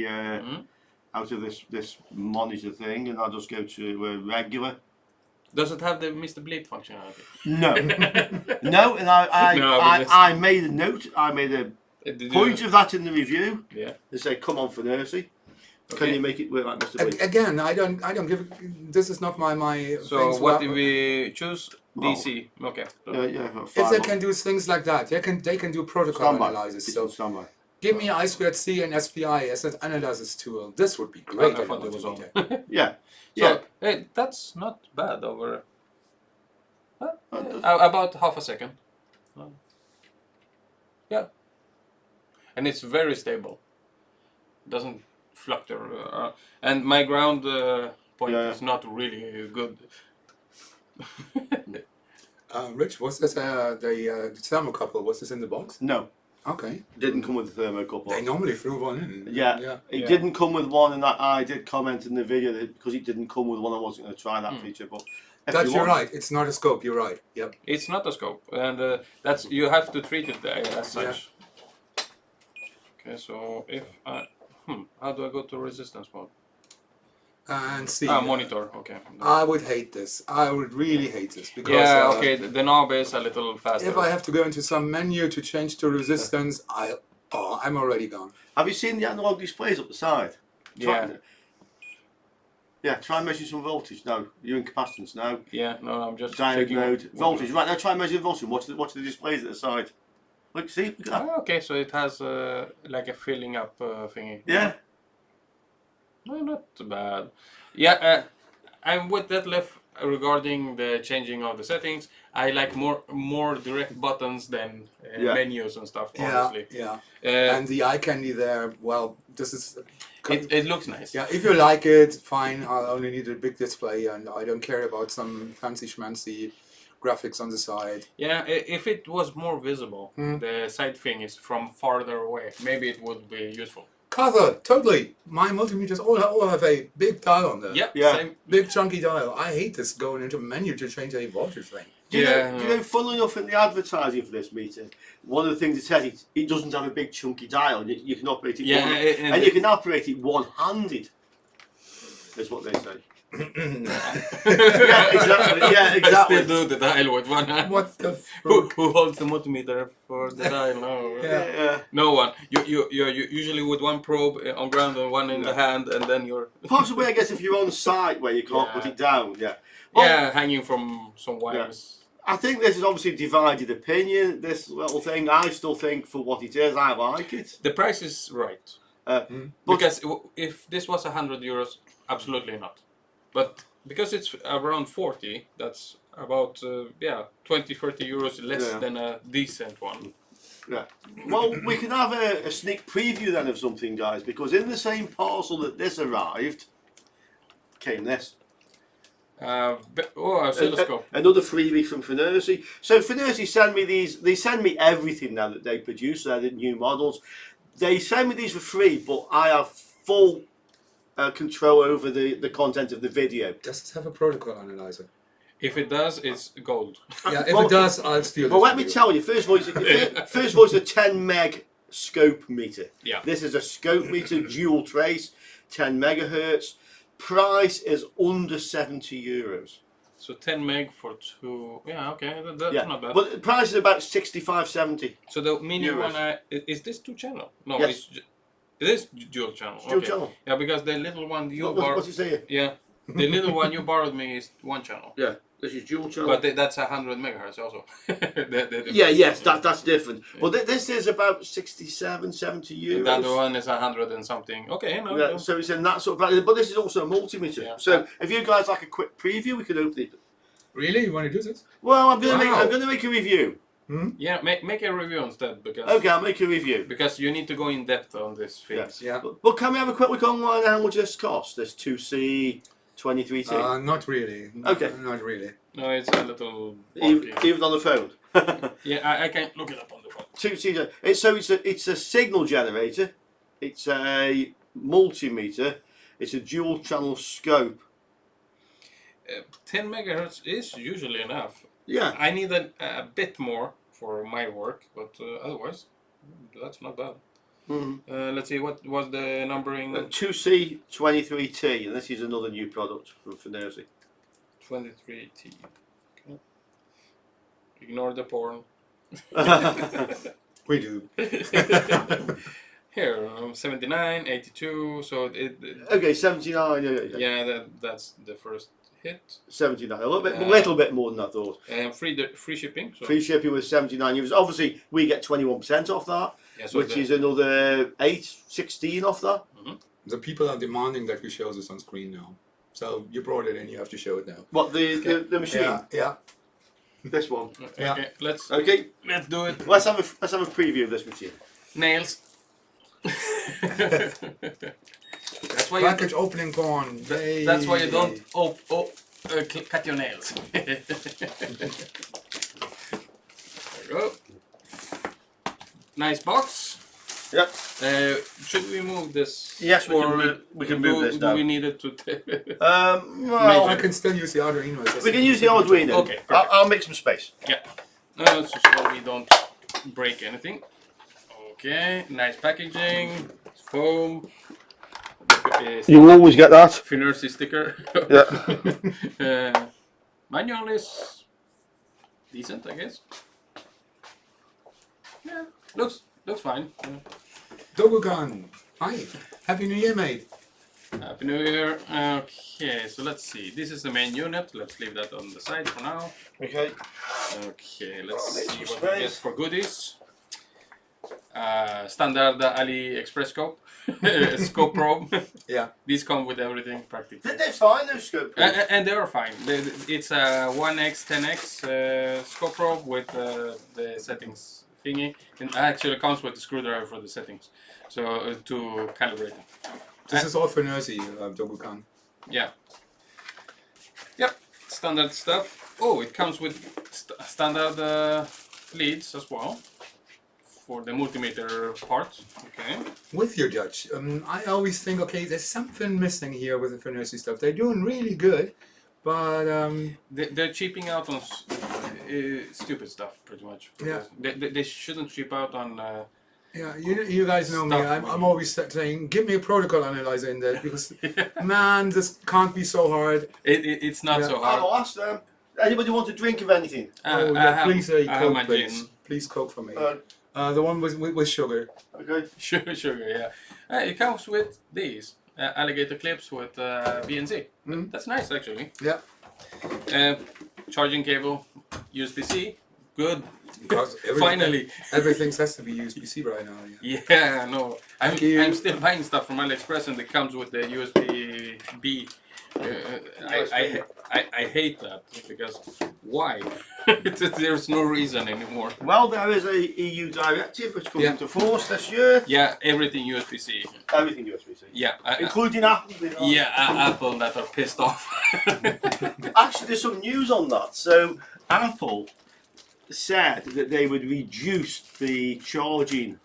out of this monitor thing, and I'll just go to regular. does it have the Mr. Bleep functionality? No, no, and I made a note. I made a point of that in the review. Yeah. They say, "Come on, for Nursey. Can Okay. you make it work like Mr. Bleep?" Again, I don't give. This is not my. So things what where- if we choose DC? Okay. So If they can do things like that, they can do protocol Standby. analysis. It's So on standby. give me I2C and SPI as an analysis tool. This would be great. I on thought it was on. multimeter. Yeah, So, yeah. hey, that's not bad over about half a second. Yeah. And it's very stable. Doesn't fluctuate. And my ground point is not really good. Rich, was this the thermocouple? Was this in the box? No, Okay. didn't come with the thermocouple. They normally threw one in. Yeah, it didn't come with one, and I did comment in the video that because it didn't come with one, I wasn't going to try that feature. But if That's you you're want- right. It's not a scope. You're right. Yep. It's not a scope, and that's you have to treat it as such. Okay, so if I, how do I go to resistance mode? And see. Monitor. Okay. I would hate this. I would really hate this because. Yeah. Okay. The knob is a little faster. If I have to go into some menu to change to resistance, I'm already gone. Have you seen the analog displays up the side? Yeah. Try and measure some voltage. No, you're in capacitance now. Yeah. No, I'm just Diode checking node voltage. Right now, try and measure the voltage. Watch the displays at the side. Look, see, look at that. Okay, so it has like a filling up thingy. Yeah. No, not bad. Yeah, I'm with Detlef regarding the changing of the settings. I like more direct buttons than menus and stuff. Obviously. Yeah. And the eye candy there. Well, this is. It looks nice. Yeah, if you like it, fine. I only need a big display, and I don't care about some fancy schmancy graphics on the side. Yeah, if it was more visible, the side thing is from farther away. Maybe it would be useful. Cover, totally. My multimeters all have a big dial on there. Yep, Yeah. same. Big chunky dial. I hate this going into menu to change a voltage thing. Do you know, funnily enough, in the advertising for this meter, one of the things it says it doesn't have a big chunky dial. You can operate it and you can operate it one-handed. Is what they say. Yeah, exactly. Yeah, exactly. I still do the dial with one hand. What the Who holds the multimeter for the dial? No, Yeah. no one. You're usually with one probe on ground and one in the hand, and then you're Possibly, I guess, if you're on site where you can't put it down. Yeah. Well, hanging from some wires. I think this is obviously divided opinion. This little thing, I still think for what it is, I like it. The price is right. Because if this was €100, absolutely not. But because it's around 40, that's about 20-30 euros less than a decent one. Yeah. Well, we can have a sneak preview then of something, guys, because in the same parcel that this arrived came this. Oscilloscope. Another freebie from Finersi. So Finersi send me these. They send me everything now that they produce. They're the new models. They send me these for free, but I have full control over the content of the video. Does it have a protocol analyzer? If it does, it's gold. Yeah, if it does, I'll steal it. Well, let me tell you. First of all, it's a 10 meg scope meter. Yeah. This is a scope meter, dual trace, 10 megahertz. Price is under €70. So 10 meg for two. Yeah, okay, that's not bad. But the price is about 65, 70. So the mini euros. one, is this 2-channel? No, Yes. it is dual channel. Dual okay. channel. Yeah, because the little one you What's it saying? yeah, the little one you borrowed me is 1 channel. Yeah, this is dual channel. But that's 100 megahertz also. Yes, that's different. Well, this is about 67, 70 euros. The other one is 100 and something. Okay, no. Yeah, so it's in that sort of bracket. But this is also a multimeter. Yeah. So if you guys like a quick preview, we could open it. Really? You want to do this? Well, I'm Wow. gonna make a review. Yeah, make a review instead because Okay, I'll make a review. because you need to go in depth on this things. Yeah. But can we have a quick look online how much this costs? This 2C 23T. Not really. Okay. Not really. No, it's a little even, bulky. even on the phone. Yeah, I can look it up on the phone. 2C. It's a signal generator. It's a multimeter. It's a dual channel scope. 10 megahertz is usually enough. Yeah. I need a bit more for my work, but otherwise, that's not bad. Let's see, what was the numbering? 2C 23T, and this is another new product from Finerzi. 23T. Okay. Ignore the porn. We do. Here, 79, 82, so Okay, 79. yeah, that's the first hit. 79. A little bit more than I thought. And free shipping. So. Free shipping with 79 euros. Obviously, we get 21% off that, Yeah, so which is another 16 off that. The people are demanding that we show this on screen now. So you brought it in, you have to show it now. What, the machine? Yeah, yeah. This one. Yeah. Okay, let's do it. Let's have a preview of this machine. Nails. That's why Package opening porn. that's why you don't cut your nails. There you go. Nice box. Yep. Should we move this? Yes, we can move this now. Do we need it to? Well, I can still use the Arduino. we can use the Arduino. Okay, perfect. I'll make some space. Yeah. So we don't break anything. Okay. Nice packaging. Foam. You always get that. Finerzi sticker. Yeah. Manual is decent, I guess. Yeah, looks fine. Dogugan. Hi. Happy New Year, mate. Happy New Year. Okay, so let's see. This is the main unit. Let's leave that on the side for now. Okay. Okay, let's make see some what we get space. for goodies. Standard AliExpress scope. Scope probe. Yeah. These come with everything practically. They're fine, those scope. And they are fine. It's a 1x, 10x scope probe with the settings thingy. And actually comes with the screwdriver for the settings. So to calibrate it. This is all for Nercy, Dogugan. Yeah. Yep. Standard stuff. Oh, it comes with standard leads as well. For the multimeter part. Okay. With your judge, I always think, okay, there's something missing here with the Finerzi stuff. They're doing really good, but they're cheaping out on stupid stuff, pretty much. Yeah. They shouldn't cheap out on. yeah, you guys know me. Stuff. I'm always saying, give me a protocol analyzer in there because, man, this can't be so hard. It's not Yeah. so hard. I'll ask them. Anybody want a drink of anything? Oh, I yeah, have- please, I have Coke, my please. gin. Please, Coke for me. Uh, The one with sugar. okay. Sugar, yeah. It comes with these alligator clips with BNC. That's nice, actually. Yeah. Charging cable, USB-C. Good. Because Finally. everything has to be USB-C right now. Yeah. Yeah, no. Thank you. I'm still buying stuff from AliExpress and it comes with the USB-B. I hate that because why? There's no reason anymore. Well, there is a EU directive which comes Yeah. into force this year. Yeah, everything USB-C. Everything USB-C. Yeah, Including Apple. you know. yeah, Apple that are pissed off. Actually, there's some news on that. So, Apple said that they would reduce the charging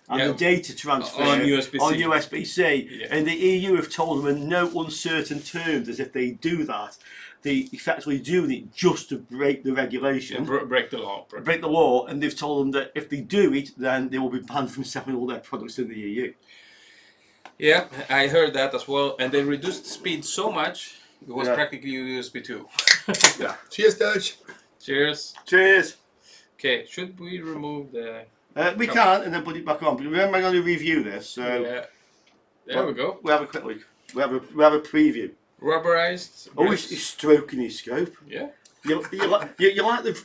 and Yeah. the data transfer On USB-C. on USB-C. Yeah. And the EU have told them in no uncertain terms that if they do that, they effectively doing it just to break the regulation, Break the law. break the law, and they've told them that if they do it, then they will be banned from selling all their products in the EU. Yeah, I heard that as well. And they reduced the speed so much, it was Yeah. practically USB 2. Yeah. Cheers, Dutch. Cheers. Cheers. Okay, should we remove the... We can, and then put it back on. But remember, I'm going to review this. So Yeah. There we go. we have a quick look. We have a preview. Rubberized. Oh, grips. he's stroking his scope. Yeah. You like the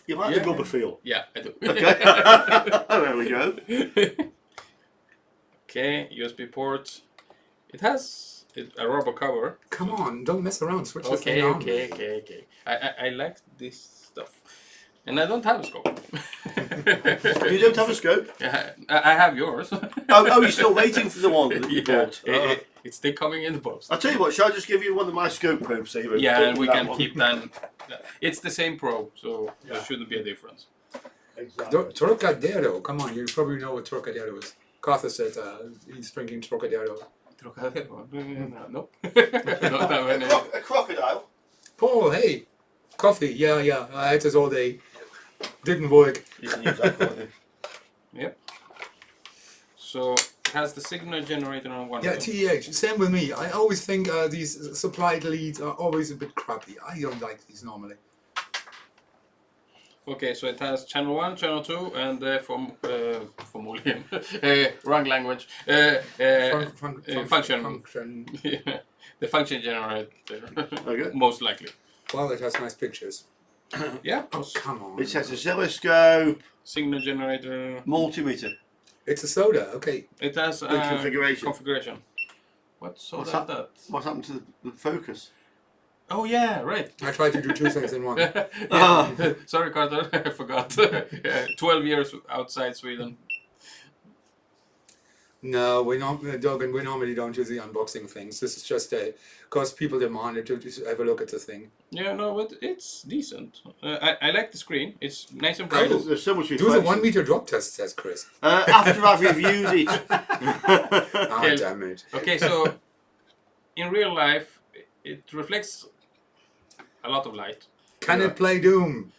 Yeah. rubber feel. Yeah, I do. Okay. There we go. Okay, USB port. It has a rubber cover. Come on, don't mess around. Switch this thing on. Okay. I like this stuff. And I don't have a scope. You don't have a scope? Yeah, I have yours. Oh, you're still waiting for the one that you Yeah, bought? it's still coming in the post. I'll tell you what, shall I just give you one of my scope probes? So you Yeah, and we that can one? keep that. It's the same probe, so there shouldn't be a difference. Exactly. Trocadero, come on, you probably know what Trocadero is. Carter said he's drinking Trocadero. Trocadero? No. Not that many. A crocodile? Paul, hey, coffee, yeah, I had this all day. Didn't work. You can use that, can't you? Yep. So it has the signal generator on one. Yeah, end. TEH, same with me. I always think these supplied leads are always a bit crappy. I don't like these normally. Okay, so it has channel 1, channel 2, and formulation. Wrong language. Function. Function. The function generator. Okay. Most likely. Well, it has nice pictures. Yeah. Oh, come on. It says oscilloscope, Signal generator. multimeter. It's a soda, okay. It has With configuration. configuration. What soda is that? What's happened to the focus? Oh yeah, right. I tried to do 2 things in one. Yeah. Sorry, Carter, I forgot. 12 years outside Sweden. No, Doug, and we normally don't do the unboxing things. This is just because people demanded to just have a look at the thing. Yeah, no, but it's decent. I like the screen. It's nice and bright. There's so much Do the reflection. 1 meter drop test, says Chris. After I've reviewed it. Ah, Okay. damn it. Okay, so in real life, it reflects a lot of light. Can it play Doom?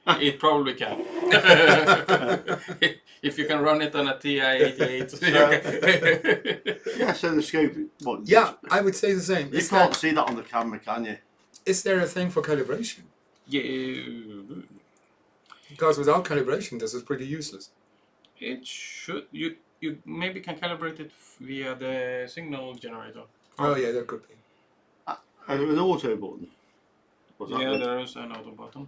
It probably can. If you can run it on a TI-88. Yeah, so the scope. What, Yeah, I would say the same. You can't see that on the camera, can you? Is there a thing for calibration? Yeah, Because without calibration, this is pretty useless. it should. You maybe can calibrate it via the signal generator. Oh, yeah, that could be. And an auto button. What's that Yeah, mean? there is an auto button.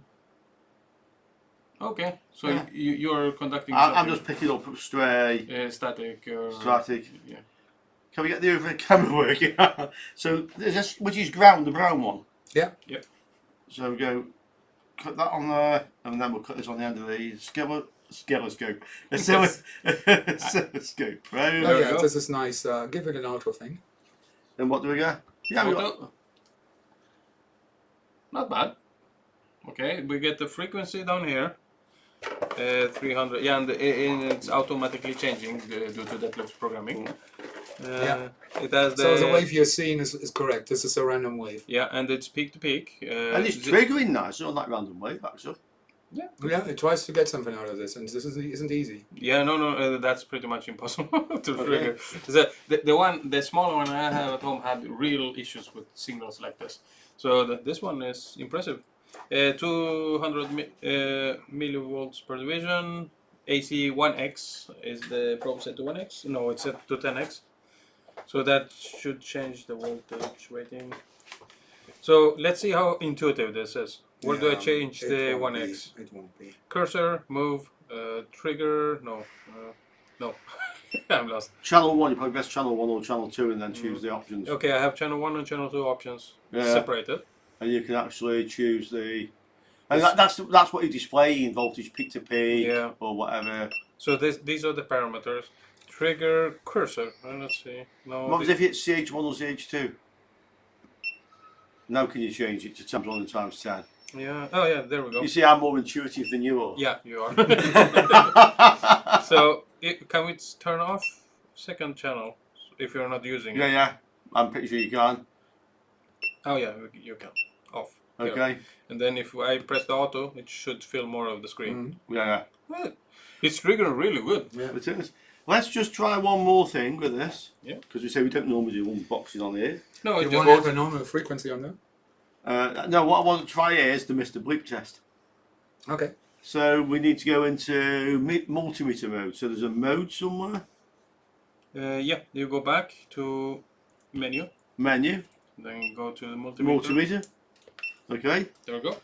Okay, so Yeah. you're conducting I'm something, just picking up stray, static. static. Yeah. Can we get the overhead camera working? So there's this, which is ground, the brown one. Yeah. Yep. So we go, cut that on there, and then we'll cut this on the end of the oscilloscope. Oscilloscope, right? Oh, There we yeah, go. this is nice. Give it an auto thing. Then what do we get? Yeah, we got Auto. Not bad. Okay, we get the frequency down here. 300. Yeah, and it's automatically changing due to Detlef's programming. Yeah. It has So the wave you're seeing is correct. This is a random wave. Yeah, and it's peak to peak. and it's triggering now. It's not like random wave, actually. Yeah, it tries to get something out of this, and this isn't easy. Yeah, no, that's pretty much impossible to trigger. The smaller one I have at home had real issues with signals like this. So this one is impressive. 200 millivolts per division. AC 1x is the probe set to 1x. No, it's set to 10x. So that should change the voltage rating. So let's see how intuitive this is. Where do I change the 1x? It won't be. Cursor, move, trigger, no. I'm lost. Channel 1, you probably press channel 1 or channel 2 and then choose the options. Okay, I have channel 1 and channel 2 options separated. And you can actually choose the... And that's what you display in voltage peak to peak or whatever. So these are the parameters. Trigger, cursor, let's see. No, What was if it's CH1 or CH2? Now can you change it to times 1 and times 10? Yeah, oh yeah, there we go. You see I'm more intuitive than you are. Yeah, you are. So, can we turn off second channel if you're not using it? Yeah. I'm pretty sure you can. Oh yeah, you can. Off. Here. Okay. And then if I press the auto, it should fill more of the screen. Mm-hmm. Yeah. Well, it's triggering really good. Yeah. It is. Let's just try one more thing with this. Yeah. Because we say we don't normally do unboxing on here. No, it You just want to have a normal frequency on there? No, what I want to try here is the Mr. Bleep test. Okay. So we need to go into multimeter mode. So there's a mode somewhere. yeah, you go back to menu, Menu. then you go to the multimeter. Multimeter. Okay. There we go.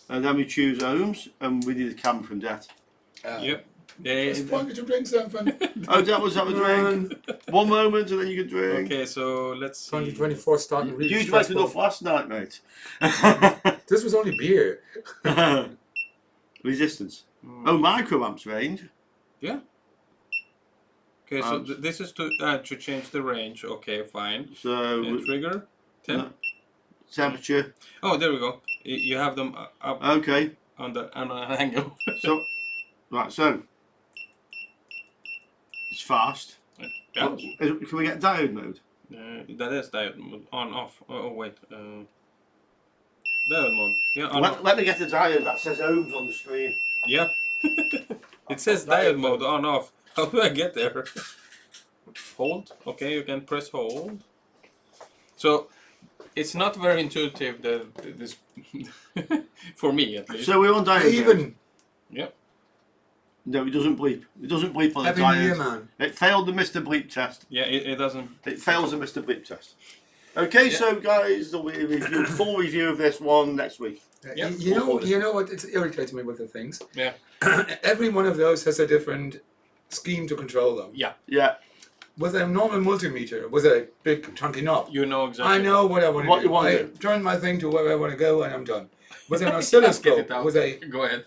And then we choose ohms, and we need a camera from that. Yep. Just wanted to drink something. Oh, that was a drink. One moment, and then you can drink. Okay, so let's see. 2024 starting really You drank stressful. enough last night, mate. This was only beer. Resistance. Oh, microamps range. Yeah. Okay, so this is to change the range. Okay, fine. So trigger, temp. No. Temperature. Oh, there we go. You have them up Okay. on an angle. So, right. So it's fast. Yeah. Can we get diode mode? That is diode mode. On off. Oh wait. Diode mode. Yeah. On off. Let me get the diode that says ohms on the screen. Yeah. It says diode mode on off. How do I get there? Hold. Okay, you can press hold. So it's not very intuitive. This for me at least. So we're on diode. Even. Yep. No, it doesn't bleep. It doesn't bleep on the Happy diode. New Year, man. It failed the Mr. Bleep test. Yeah, it doesn't. It fails the Mr. Bleep test. Okay, Yeah. so guys, there'll be a review, full review of this one next week. Yeah. You know what? It irritates me with the things. Yeah. Every one of those has a different scheme to control them. Yeah. Yeah. With a normal multimeter, with a big chunky knob, You know exactly. I know what I want to What do. you want to I do. turn my thing to where I want to go, and I'm done. With an Get oscilloscope, it out. with a Go ahead.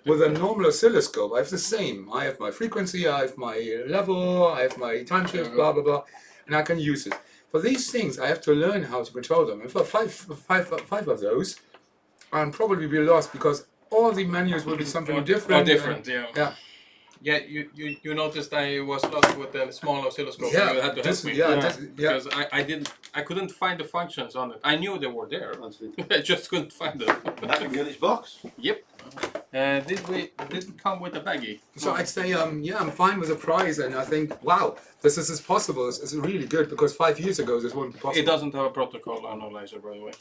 with a normal oscilloscope, I have the same. I have my frequency, I have my level, I have my time shift, blah blah blah, and I can use it. For these things, I have to learn how to control them. And for five of those, I'll probably be lost because all the menus will be something different. Oh, different. Yeah. Yeah. Yeah, you noticed I was lost with the small oscilloscope. Yeah, You had to help me. yeah. Because I couldn't find the functions on it. I knew they were there. I just couldn't find them. That can get its box. Yep. Did come with a baggie. So I'd say, yeah, I'm fine with the price, and I think, wow, this is possible. It's really good because 5 years ago this wouldn't be possible. It doesn't have a protocol analyzer, by the way.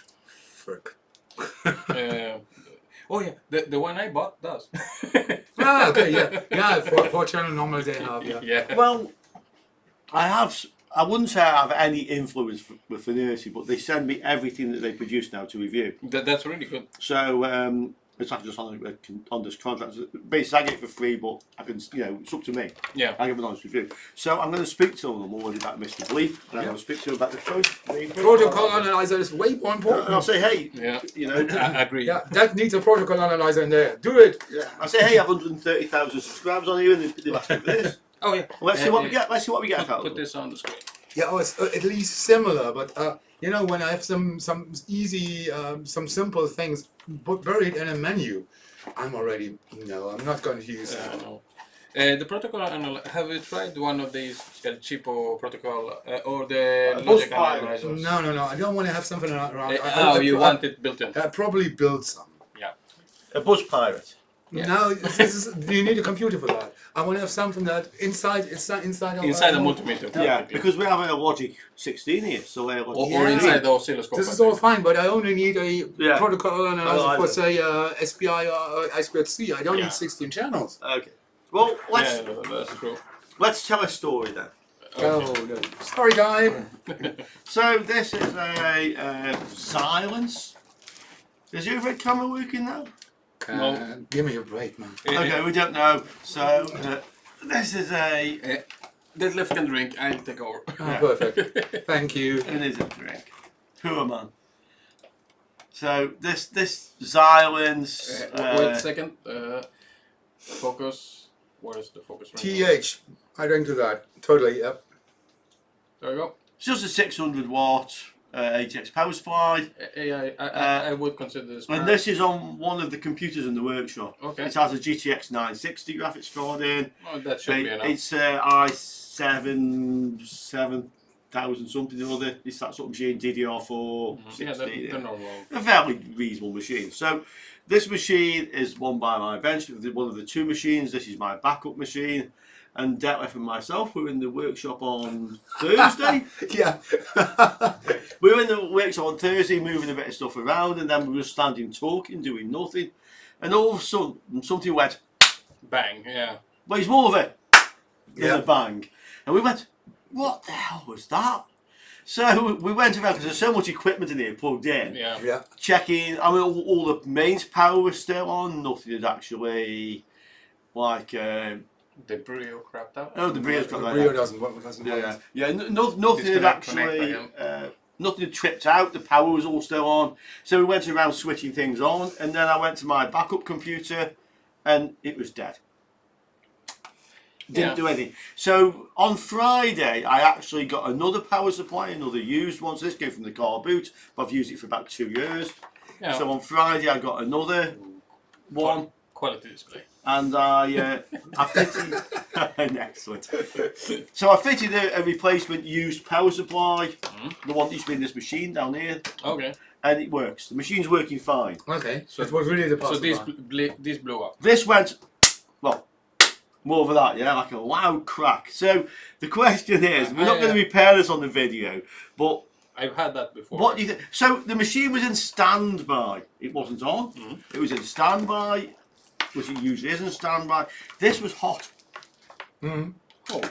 Frick. Oh yeah, the one I bought does. Ah, okay, yeah. For channel normally they have, yeah. Yeah. Well, I wouldn't say I have any influence with Finerity, but they send me everything that they produce now to review. That's really good. So it's not just on this contract. Basically, I get it for free, but I can, it's up to me. Yeah. I give an honest review. So I'm going to speak to them already about Mr. Bleep, and I'm going to speak to them about the Protocol analyzer is way more important. And I'll say, hey, I agree. Yeah, that needs a protocol analyzer in there. Do it. Yeah. I say, hey, I have 130,000 subscribers on here, and they've asked me for this. Oh yeah. Let's see what we get. Let's see what we get out of Put it. this on the screen. Yeah, oh, it's at least similar, but when I have some easy, some simple things buried in a menu, I'm already I'm not going to use that. No. The protocol analyzer. Have you tried one of these El Cheapo protocol or the logic analyzers? No, I don't want to have something around. You want it built in? I probably build some. Yeah. A Buzz Pirate. Yeah. Now, do you need a computer for that? I want to have something that inside Inside the multimeter. Yeah, because we have a Logic 16 here, so Or inside the oscilloscope. This is all fine, but I only need a protocol analyzer for, say, SPI or I2C. I don't need 16 channels. Okay. Well, that's true. let's tell a story then. Oh, no. Story time. So this is a silence. Is your red camera working now? Give me a break, man. Okay, we don't know. So this is a. Deadlift can drink. I'll take over. Oh, perfect. Thank you. It is a drink. Poor man. So this Xylens. Wait a second. Focus. Where is the focus? TH. I don't do that. Totally, yep. There we go. It's just a 600 watt ATX power supply. I would consider this. And this is on one of the computers in the workshop. Okay. It has a GTX 960 graphics card in. Oh, that should be enough. It's i7 7000 something or other. It's that sort of machine, DDR4. Yeah, 60, the normal. A fairly reasonable machine. So this machine is one by my bench, one of the two machines. This is my backup machine. And Detlef and myself were in the workshop on Thursday. Yeah. We were in the workshop on Thursday, moving a bit of stuff around, and then we were standing talking, doing nothing. And all of a sudden, something went, Bang, yeah. well, it's more of it than Yeah. a bang. And we went, what the hell was that? So we went around, because there's so much equipment in here plugged in, Yeah. checking. I mean, all the mains power was still on, nothing had actually, like... The Brio crapped out. oh, the Brio's The got Brio doesn't work. Yeah. Nothing had Disconnect, actually connect nothing had tripped out. The power was all still on. So we went around switching things on, and then I went to my backup computer, and it was dead. Didn't do anything. So on Friday, I actually got another power supply, another used one. So this came from the car boot, but I've used it for about 2 years. Yeah. So on Friday, I got another one. Quality display. And I fitted excellent. So I fitted a replacement used power supply, the one that used to be in this machine down here. Okay. And it works. The machine's working fine. Okay. So it was really the power supply. So this blew up. This went, well, more of that, yeah, like a loud crack. So the question is, we're not going to repair this on the video, but I've had that before. What do you think? So the machine was in standby. It wasn't on. It was in standby, which it usually is in standby. This was hot. Oh.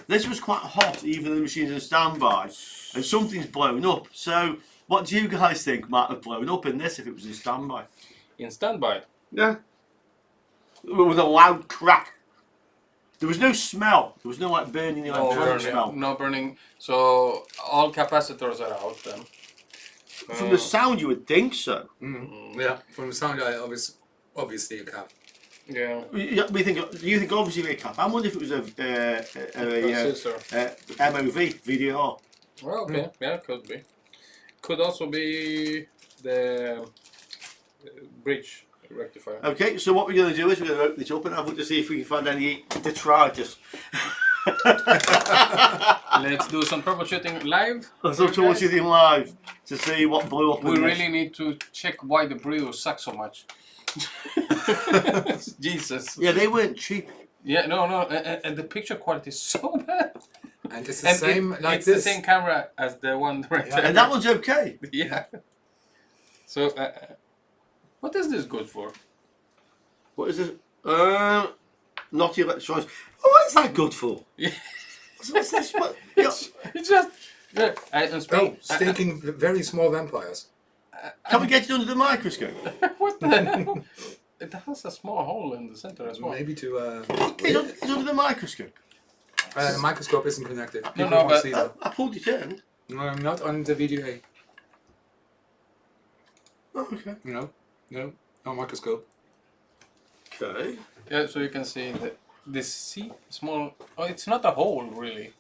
This was quite hot, even though the machine's in standby, and something's blown up. So what do you guys think might have blown up in this if it was in standby? In standby? Yeah. With a loud crack. There was no smell. There was no like burning electronic smell. No burning. So all capacitors are out then. From the sound, you would think so. Yeah, from the sound, I obviously a cap. Yeah. Do you think obviously a cap? I wonder if it was a MOV VDR. Well, okay. Yeah, could be. Could also be the bridge rectifier. Okay, so what we're going to do is we're going to open it up and have a look to see if we can find any detritus. Let's do some troubleshooting live. Let's do troubleshooting live to see what blew up. We really need to check why the brew sucks so much. Jesus. Yeah, they weren't cheap. Yeah, no, and the picture quality is so bad. And it's the same like it's this. the same camera as the one right there. And that one's okay. Yeah. So, what is this good for? What is this? Not electronics. Oh, what's that good for? Yeah. What's this? What? It's just. Stinking very small vampires. Can we get it under the microscope? What the hell? It has a small hole in the center as well. Maybe to. It's under the microscope. The microscope isn't connected. No, but I pulled it in. Not on the VGA. Oh, okay. No microscope. Okay. Yeah, so you can see this small. Oh, it's not a hole really.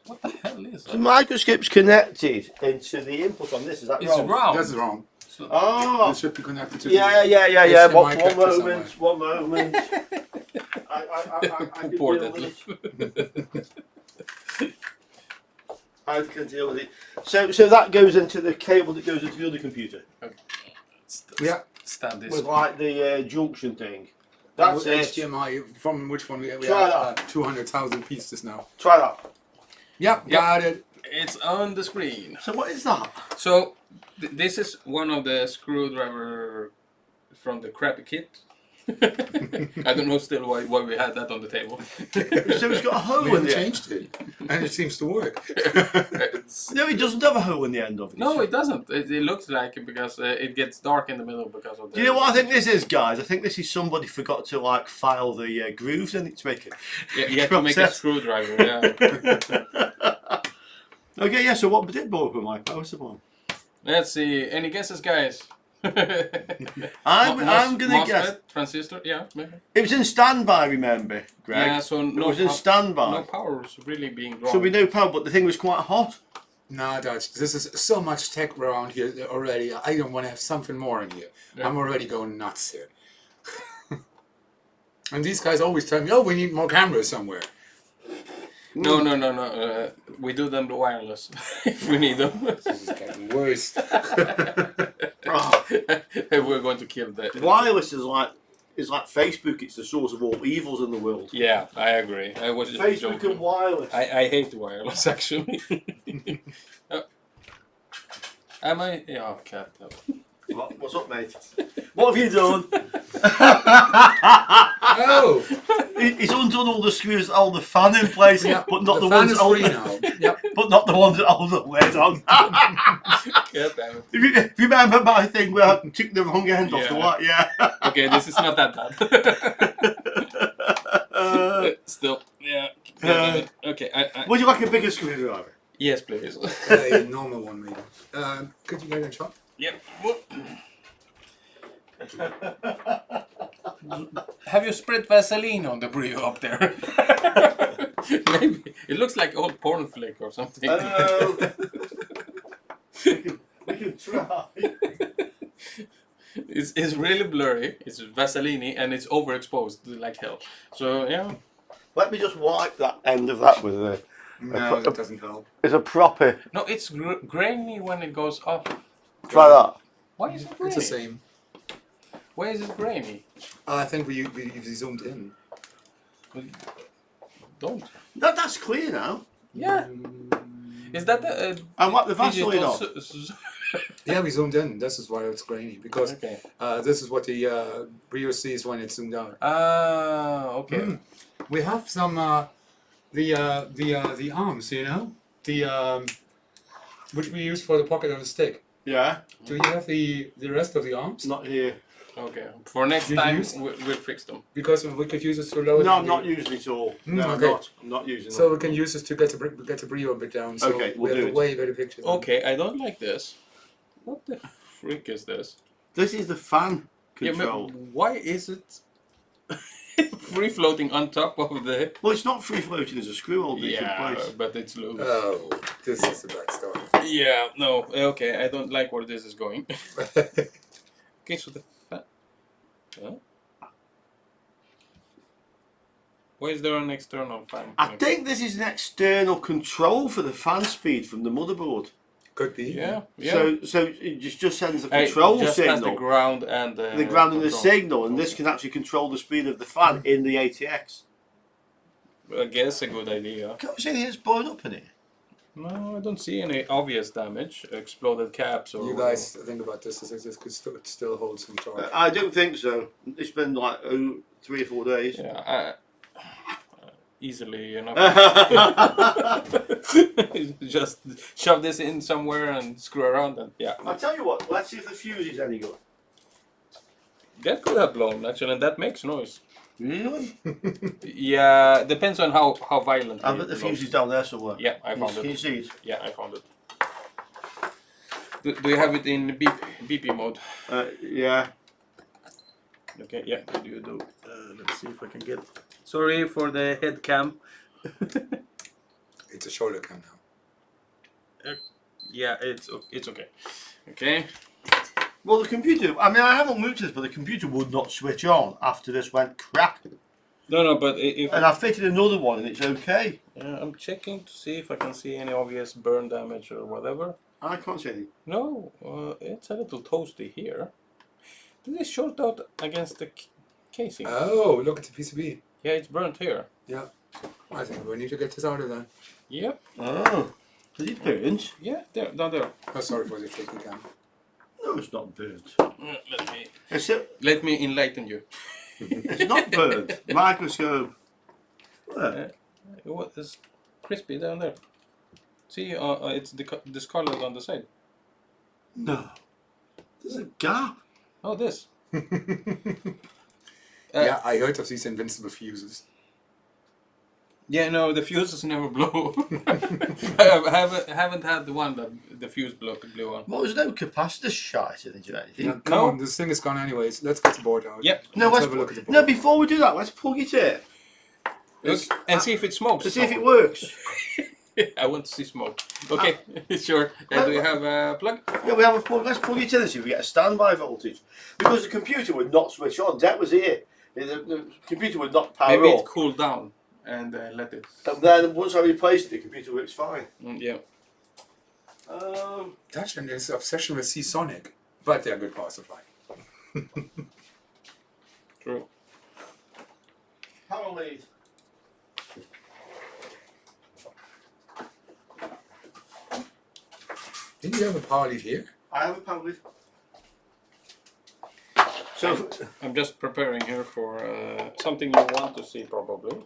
What the hell is that? The microscope's connected into the input on this. Is that It's wrong? round. That's wrong. So, Oh. It should be connected to. Yeah. One moment. I Who can poured deal it? with it. I can deal with it. So that goes into the cable that goes into the other computer. Yeah. Stand this. With like the junction thing. That's it. HDMI from which one we Try have 200,000 pieces now. Try that. Yep, got it. It's on the screen. So what is that? So this is one of the screwdriver from the crappy kit. I don't know still why we had that on the table. So it's got a hole We in haven't the end. changed it, and it seems to work. No, it doesn't have a hole in the end of it. No, it doesn't. It looks like it because it gets dark in the middle because of the... Do you know what I think this is, guys? I think this is somebody forgot to like file the grooves in it to make it. Yeah, you have to make a screwdriver, yeah. Okay, yeah, so what did blow up with my power supply? Let's see. Any guesses, guys? I'm gonna MOSFET, guess. Transistor, yeah, maybe. It was in standby, remember, Greg? Yeah, so it no was in standby. No power was really being drawn. So we know power, but the thing was quite hot. Nah, Dutch, this is so much tech around here already. I don't want to have something more in here. Yeah. I'm already going nuts here. And these guys always tell me, oh, we need more cameras somewhere. No. We do them wireless if we need them. This is getting worse. We're going to kill that. Wireless is like Facebook. It's the source of all evils in the world. Yeah, I agree. I was just Facebook joking. and wireless. I hate wireless actually. Am I? Yeah, okay. What's up, mate? What have you done? Oh! He's undone all the screws, all the fan in place, but not the ones fan is that hold free now. Yep. but not the ones that hold the lid on. Yeah, damn it. If you remember my thing where I took the wrong end off the light, yeah. Okay, this is not that bad. Still, yeah. Okay, Would you like a bigger screwdriver? Yes, please. A normal one, maybe. Could you get a shot? Yep. Have you spread Vaseline on the Brio up there? Maybe. It looks like old porn flick or something. We can try. It's really blurry. It's Vaseline and it's overexposed like hell. So yeah. Let me just wipe that end of that with a. No, that doesn't help. It's a proper. No, it's grainy when it goes off. Try that. Why is it grainy? It's the same. Why is it grainy? I think we zoomed in. Don't. That's clear now. Yeah. Is that the And wipe the Vaseline off. Yeah, we zoomed in. This is why it's grainy because Okay. this is what the Brio sees when it's zoomed out. Ah, okay. We have some the arms, you know, the which we use for the pocket of the stick. Yeah. Do you have the rest of the arms? Not here. Okay. For next You time, use- we'll fix them. Because we could use it to lower. No, I'm the- not using it all. No, I'm okay. not. I'm not using So it. we can use this to get the Brio a bit down. So Okay, we we'll have do a it. way better picture. Okay, I don't like this. What the freak is this? This is the fan Yeah, control. but why is it free floating on top of the? Well, it's not free floating as a screw holding it in Yeah, place. but it's loose. Oh, this is a bad start. Yeah, no, okay, I don't like where this is going. Okay, so the fan. Huh? Why is there an external fan? I think this is an external control for the fan speed from the motherboard. Could be. Yeah, yeah. So it just sends a Hey, control just has the signal. ground and The ground and the control. signal, and this can actually control the speed of the fan in the ATX. I guess a good idea. Can't see anything that's blown up in it. No, I don't see any obvious damage, exploded caps or. You guys think about this. This could still hold some charge. I don't think so. It's been like 3 or 4 days. Yeah, easily enough. Just shove this in somewhere and screw around and yeah. I'll tell you what, let's see if the fuse is any good. That could have blown actually, and that makes noise. Really? Yeah, depends on how violent. I bet the fuse is down there somewhere. Yeah, I found Can you it. see it? Yeah, I found it. Do you have it in BP mode? Yeah. Okay, yeah, you do. Let's see if I can get. Sorry for the head cam. It's a shoulder cam now. Yeah, it's okay. Okay. Well, the computer, I mean, I haven't looked at this, but the computer would not switch on after this went crack. No, but if And I fitted another one and it's okay. I'm checking to see if I can see any obvious burn damage or whatever. I can't see anything. No, it's a little toasty here. Did it short out against the casing? Oh, look at the PCB. Yeah, it's burnt here. Yeah. I think we need to get this out of there. Yep. Oh. Is it burnt? Yeah, there, down there. Oh, sorry for the shaky cam. No, it's not burnt. Let me enlighten you. It's not burnt. Microscope. Where? What is crispy down there? See, it's discolored on the side. No. There's a gap. Oh, this. Yeah, I heard of these invincible fuses. Yeah, no, the fuses never blow. I haven't had the one that the fuse blew on. Well, there's no capacitor shite in it, or anything. Yeah, come on, this thing is gone anyways. Let's get the board out. Yep. No, Let's have a look at the board. no, before we do that, let's plug it in. Look, and see if it smokes. To see if it works. I want to see smoke. Okay, sure. Do you have a plug? Yeah, we have a plug. Let's plug it in and see if we get a standby voltage. Because the computer would not switch on. Det was here. The computer would not power Maybe up. it cooled down and let it. And then once I replaced it, the computer works fine. Yeah. Dutch and his obsession with Seasonic, but they're good power supply. True. Power lead. Didn't you have a power lead here? I have a power lead. So, I'm just preparing here for something you want to see probably.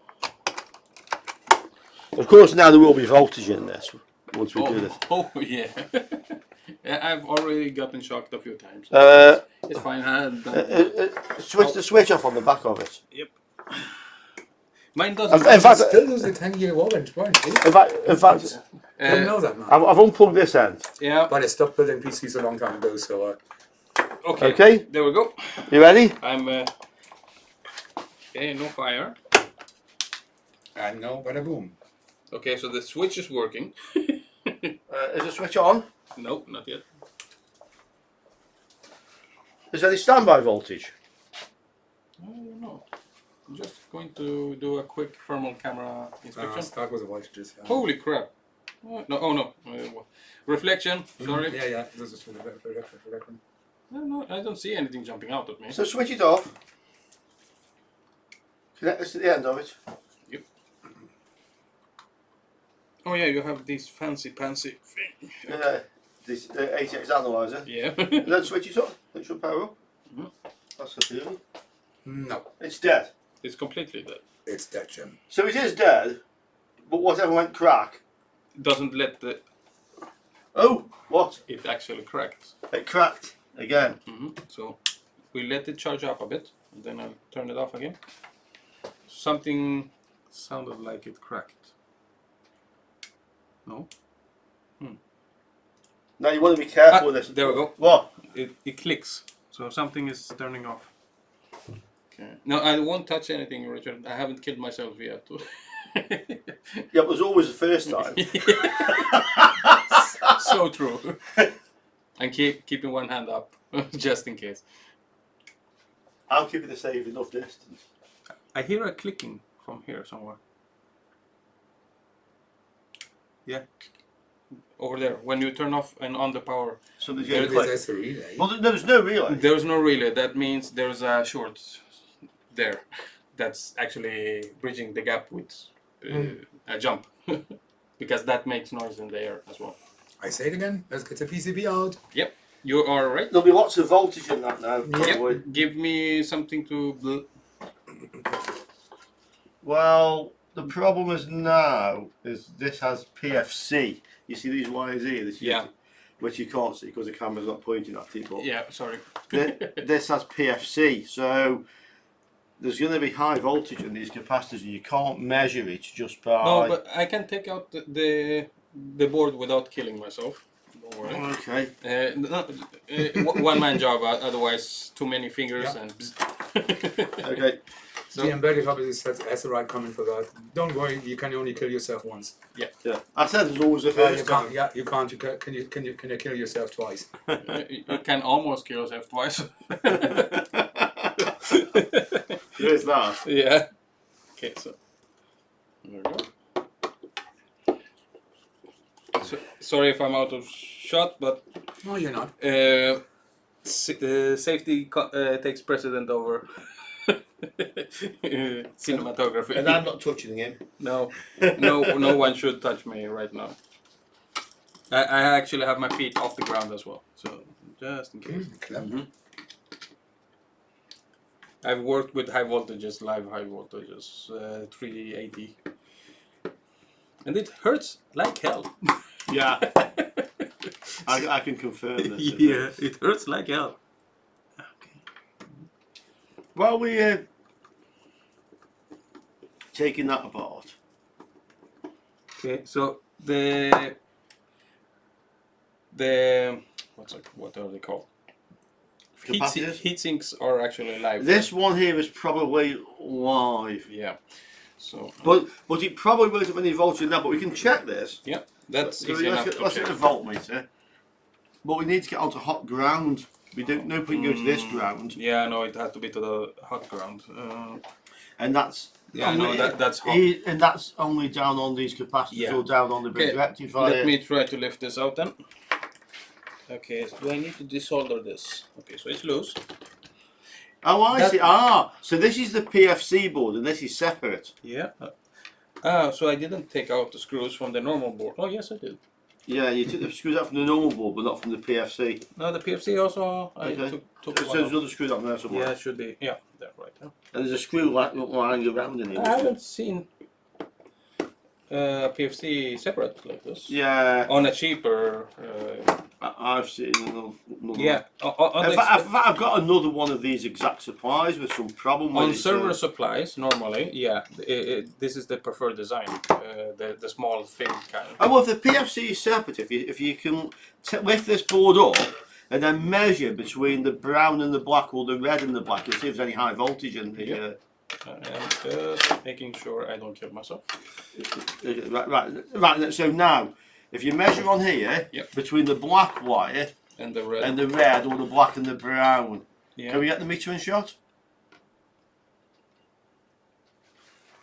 of course, now there will be voltage in this once we do this. Oh yeah. Yeah, I've already gotten shocked a few times. It's fine. Switch the switch off on the back of it. Yep. Mine doesn't. In fact, Still lose the 10-year warranty. in fact, Didn't know that, man. I've unplugged this end. Yeah. But I stopped building PCs a long time ago, so Okay. Okay. There we go. You ready? I'm. Okay. No fire. I know, bada boom. Okay. So the switch is working. Is the switch on? No, not yet. Is there any standby voltage? I don't know. I'm just going to do a quick thermal camera inspection. Start with the voltages. Yeah. Holy crap! No, oh no. Reflection. Sorry. Yeah. This is for the record. No, I don't see anything jumping out at me. So switch it off. Connect this to the end of it. Yep. Oh yeah, you have this fancy thing. This ATX analyzer. Yeah. Then switch it up. It should power up. Mhm. That's the theory. No, It's dead. It's completely dead. it's that, Jim. So it is dead, but whatever went crack. Doesn't let the. Oh, what? It actually cracked. It cracked again. So we let it charge up a bit, and then I'll turn it off again. Something sounded like it cracked. No. Now you want to be careful with this. There we go. What? It clicks. So something is turning off. Okay. No, I won't touch anything, Richard. I haven't killed myself yet. Yeah, but there's always the first time. So true. And keeping one hand up, just in case. I'm keeping the safe enough distance. I hear a clicking from here somewhere. Yeah. Over there, when you turn off and on the power. Something's There- going to click. That's a relay. Well, there's no relay. There's no relay. That means there's a short there. That's actually bridging the gap with a jump. Because that makes noise in the air as well. I say it again. Let's get the PCB out. Yep, you are right. There'll be lots of voltage in that now. Yep. Probably. Give me something to... Well, the problem is now is this has PFC. You see these wires here? This Yeah. Which you can't see because the camera's not pointing at it. But Yeah, sorry. this has PFC, so there's going to be high voltage in these capacitors, and you can't measure it just by. No, but I can take out the board without killing myself. Don't worry. Okay. One man job, otherwise too many fingers and. Okay. So the embedded obviously has the right comment for that. Don't worry, you can only kill yourself once. Yeah. I said there's always a You first time. can't. Yeah, you can't. Can you kill yourself twice? You can almost kill yourself twice. There's that. Yeah. Okay, so there we go. So, sorry if I'm out of shot, but No, you're not. safety takes precedent over cinematography. And I'm not touching him. No one should touch me right now. I actually have my feet off the ground as well, so just in case. Clever. I've worked with high voltages, live high voltages, 380, and it hurts like hell. Yeah. I can confirm this. Yeah, it hurts like hell. Okay. While we're taking that apart. Okay, so the what are they called? Capacitors? Heat sinks are actually live. This one here is probably live. Yeah. So. But it probably won't have any voltage in that, but we can check this. Yeah, that's So easy enough to let's get check. the voltmeter. But we need to get onto hot ground. We don't know if we can go to this ground. Yeah, no, it had to be to the hot ground. And that's Yeah, no, that's hot. And that's only down on these capacitors Yeah. or down on the bridge Okay, rectifier. let me try to lift this out then. Okay, so do I need to desolder this? Okay, so it's loose. Oh, I That- see. So this is the PFC board and this is separate. Yeah. So I didn't take out the screws from the normal board. Oh, yes, I did. Yeah, you took the screws out from the normal board, but not from the PFC. No, the PFC also, I Okay. took So one there's off. another screw down there somewhere. Yeah, it should be. Yeah, there, right. Huh? And there's a screw lying around in here. I haven't seen. PFC separate like this. Yeah. On a cheaper. I've seen another Yeah. one. In fact, I've got another one of these exact supplies with some problem with on it. server supplies, normally, yeah, this is the preferred design, the small thin kind. Oh, well, if the PFC is separate, if you can lift this board up and then measure between the brown and the black or the red and the black, and see if there's any high voltage in the. Yep. And just making sure I don't kill myself. Right. So now, if you measure on here Yep. between the black wire And the red. and the red, or the black and the brown, Yeah. can we get the metering shot?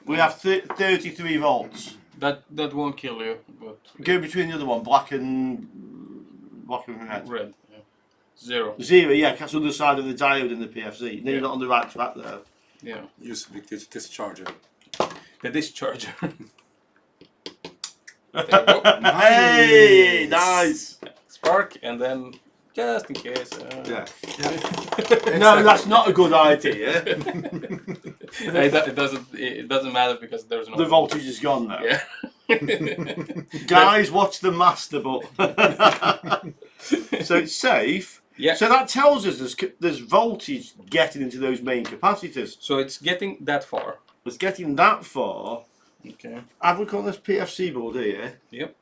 We have 33 volts. That won't kill you, but Go between the other one, black and red. red. Yeah. 0. 0, yeah, that's on the side of the diode in the PFC. No, you're not on the right track there. Yeah. Use the discharger. The discharger. Hey, nice. Spark, and then just in case. Yeah. No, that's not a good idea. It doesn't matter because there's no. The voltage is gone now. Yeah. Guys, watch the master button. So it's safe. Yeah. So that tells us there's voltage getting into those main capacitors. So it's getting that far. It's getting that far. Okay. Have we got this PFC board here? Yep.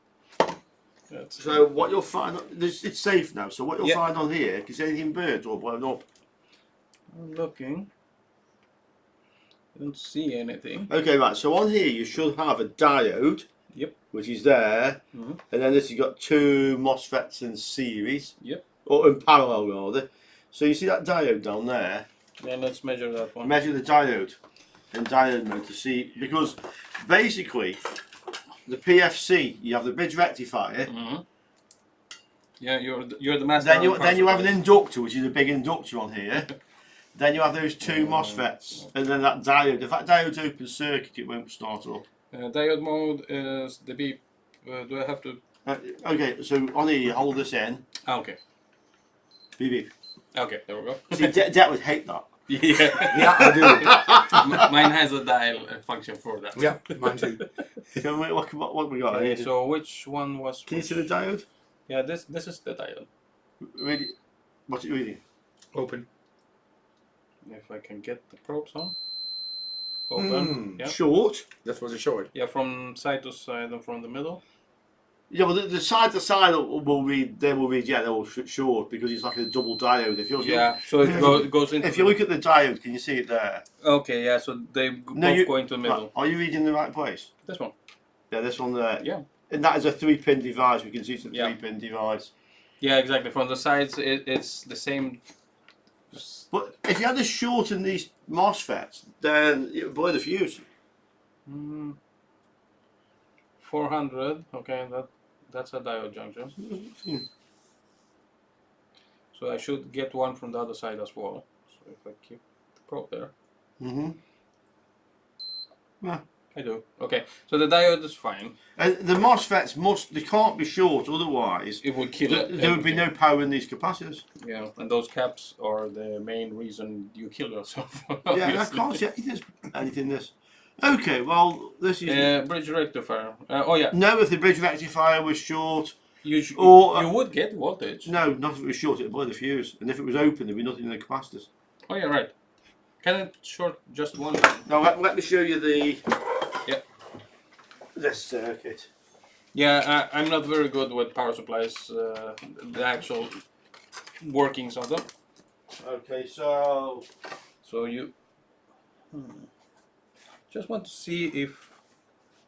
That's So what you'll find, it's safe now. So what you'll Yeah. find on here, is anything burnt or blown up? I'm looking. I don't see anything. Okay, right. So on here you should have a diode. Yep. Which is there, Mhm. and then this you've got 2 MOSFETs in series. Yep. Or in parallel rather. So you see that diode down there? Then let's measure that one. Measure the diode in diode mode to see, because basically the PFC, you have the bridge rectifier. Mm-hmm. Yeah, you're the master. Then you have an inductor, which is a big inductor on here. Then you have those 2 MOSFETs, and then that diode. If that diode's open circuit, it won't start up. Diode mode is the beep. Do I have to? Okay, so on here you hold this in. Okay. Beep beep. Okay, there we go. See, Det would hate that. Yeah. Yeah, I do. Mine has a dial function for that. Yeah, mine too. Can we, what we got Okay, here? so which one was? Can you see the diode? Yeah, this is the diode. Ready? What's it reading? Open. If I can get the probes on. Open. Yeah. Short. That was a short. Yeah, from side to side and from the middle. Yeah, well, the side to side will read. They will read. Yeah, they will short because it's like a double diode. If you Yeah, so it goes into. if you look at the diode, can you see it there? Okay, yeah, so they both go into the middle. Right, are you reading the right place? This one. Yeah, this one there. Yeah. And that is a 3-pin device. We can see it's a Yeah. 3-pin device. Yeah, exactly. From the sides, it's the same. But if you had to shorten these MOSFETs, then it would blow the fuse. 400. Okay, that's a diode junction. So I should get one from the other side as well. So if I keep the probe there, Yeah. I do. Okay, so the diode is fine. And the MOSFETs they can't be short, otherwise It would kill it. there would be no power in these capacitors. Yeah, and those caps are the main reason you kill yourself. Yeah, I obviously. can't see anything this. Okay, well, this is... Bridge rectifier. Oh yeah, No, if the bridge rectifier was short... you Or- would get voltage. No, not if it was short, it would blow the fuse. And if it was open, there'd be nothing in the capacitors. Oh yeah, right. Can it short just one? Now, let me show you the... Yep. This circuit. Yeah, I'm not very good with power supplies, the actual workings of them. Okay, so... So you just want to see if...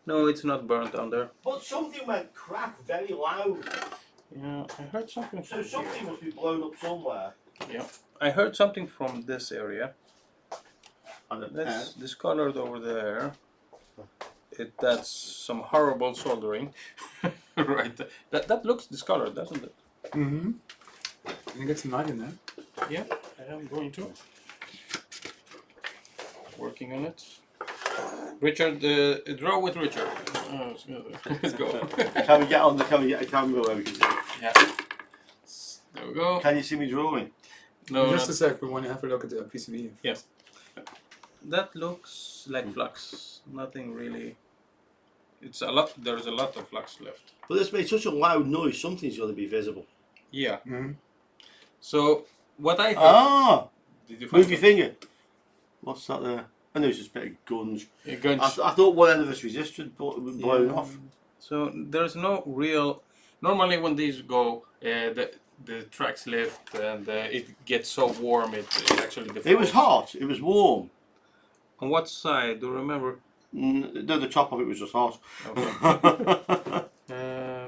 No, it's not burnt under. But something went crack very loud. Yeah, I heard something So from something here. must be blown up somewhere. Yeah, I heard something from this area. And That's discolored over there. That's some horrible soldering. Right. That looks discolored, doesn't it? Mm-hmm. Can you get some light in there? Yeah, I am going to. Working on it. Richard, draw with Richard. Oh, let's go. Can we get on the... Can we get a camera where we can see it? Yeah. There we go. Can you see me drawing? No, Just not- a sec, we want to have a look at the PCB. Yes. That looks like flux. Nothing really. it's a lot. There's a lot of flux left. But this made such a loud noise. Something's going to be visible. Yeah. Mhm. So what I heard, Ah! did you find Move your finger. What's that there? I know it's just a bit of gunge. a gunge? I thought one end of this resistor had blown off. So there's no real. Normally, when these go, the tracks lift and it gets so warm it actually defaults. It was hot. It was warm. On what side? Do you remember? No, the top of it was just hot. Okay.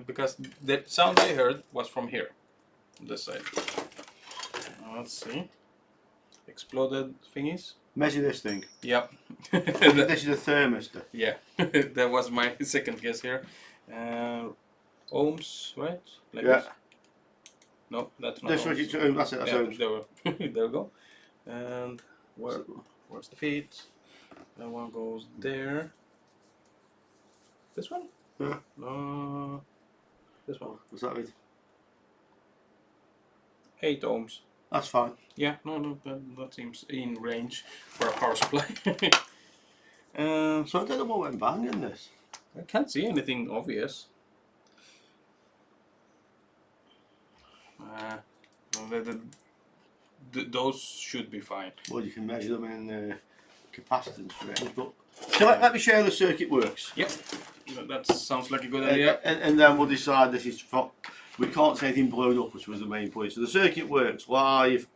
Because the sound I heard was from here, this side. Let's see. Exploded thingies. Measure this thing. Yep. This is a thermistor. Yeah, that was my second guess here. Ohms, right? Like Yeah. this? No, that's not This ohms. was that's it. That's Yeah, ohms. there we go. And where's the feet? That one goes there. This one? Yeah. This one. What's that with? 8 ohms. That's fine. Yeah, no, that seems in range for a power supply. So I don't know what went bang in this. I can't see anything obvious. Those should be fine. Well, you can measure them in capacitance range. But so let me show you how the circuit works. Yep, that sounds like a good idea. And then we'll decide this is for. We can't say anything blown up, which was the main point. So the circuit works live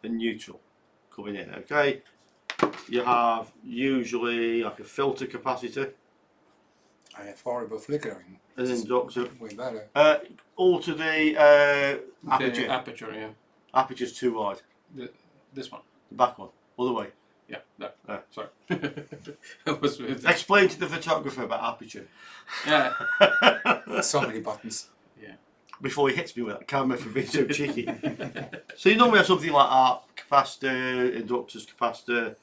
and neutral coming in. Okay. You have usually like a filter capacitor, I have horrible flickering. an inductor. Way better. Alter the aperture. The aperture, yeah. Aperture's too wide. This one. The back one, other way. Yeah, that. Sorry. Explain to the photographer about aperture. Yeah. So many buttons. Yeah. Before he hits me with that camera for being so cheeky. So you normally have something like that: capacitor, inductors, capacitor,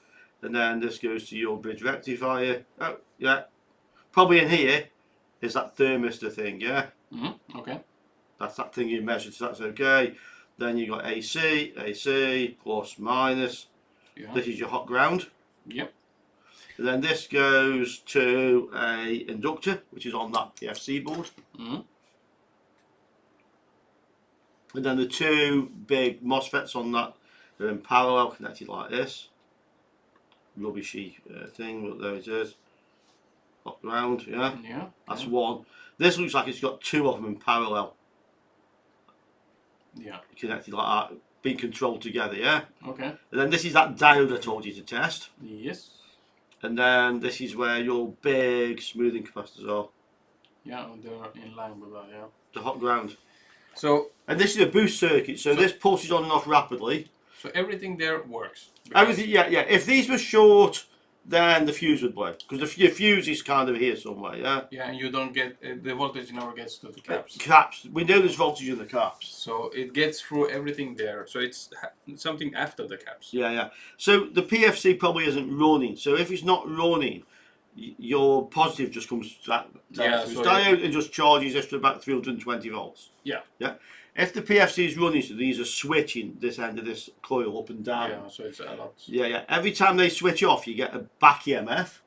and then this goes to your bridge rectifier. Oh, yeah. Probably in here is that thermistor thing, yeah? Okay. That's that thing you measured, so that's okay. Then you got AC, plus, minus. Yeah. This is your hot ground. Yep. And then this goes to a inductor, which is on that PFC board. And then the two big MOSFETs on that are in parallel, connected like this. Rubbishy thing, but there it is. Hot ground, yeah? Yeah. That's one. This looks like it's got two of them in parallel, Yeah. connected like that, being controlled together, yeah? Okay. And then this is that diode I told you to test. Yes. And then this is where your big smoothing capacitors are. Yeah, they're in line with that, yeah. The hot ground. So And this is a boost circuit, so this pulses on and off rapidly. so everything there works. Everything, yeah. If these were short, then the fuse would blow. Because the fuse is kind of here somewhere, yeah? Yeah, and you don't get the voltage never gets to the caps. Caps. We know there's voltage in the caps. So it gets through everything there. So it's something after the caps. Yeah. So the PFC probably isn't running. So if it's not running, your positive just comes down Yeah, to so its diode and just charges this to about 320 volts. Yeah. Yeah. If the PFC is running, so these are switching this end of this coil up and down. Yeah, so it's a lot. Yeah. Every time they switch off, you get a back EMF,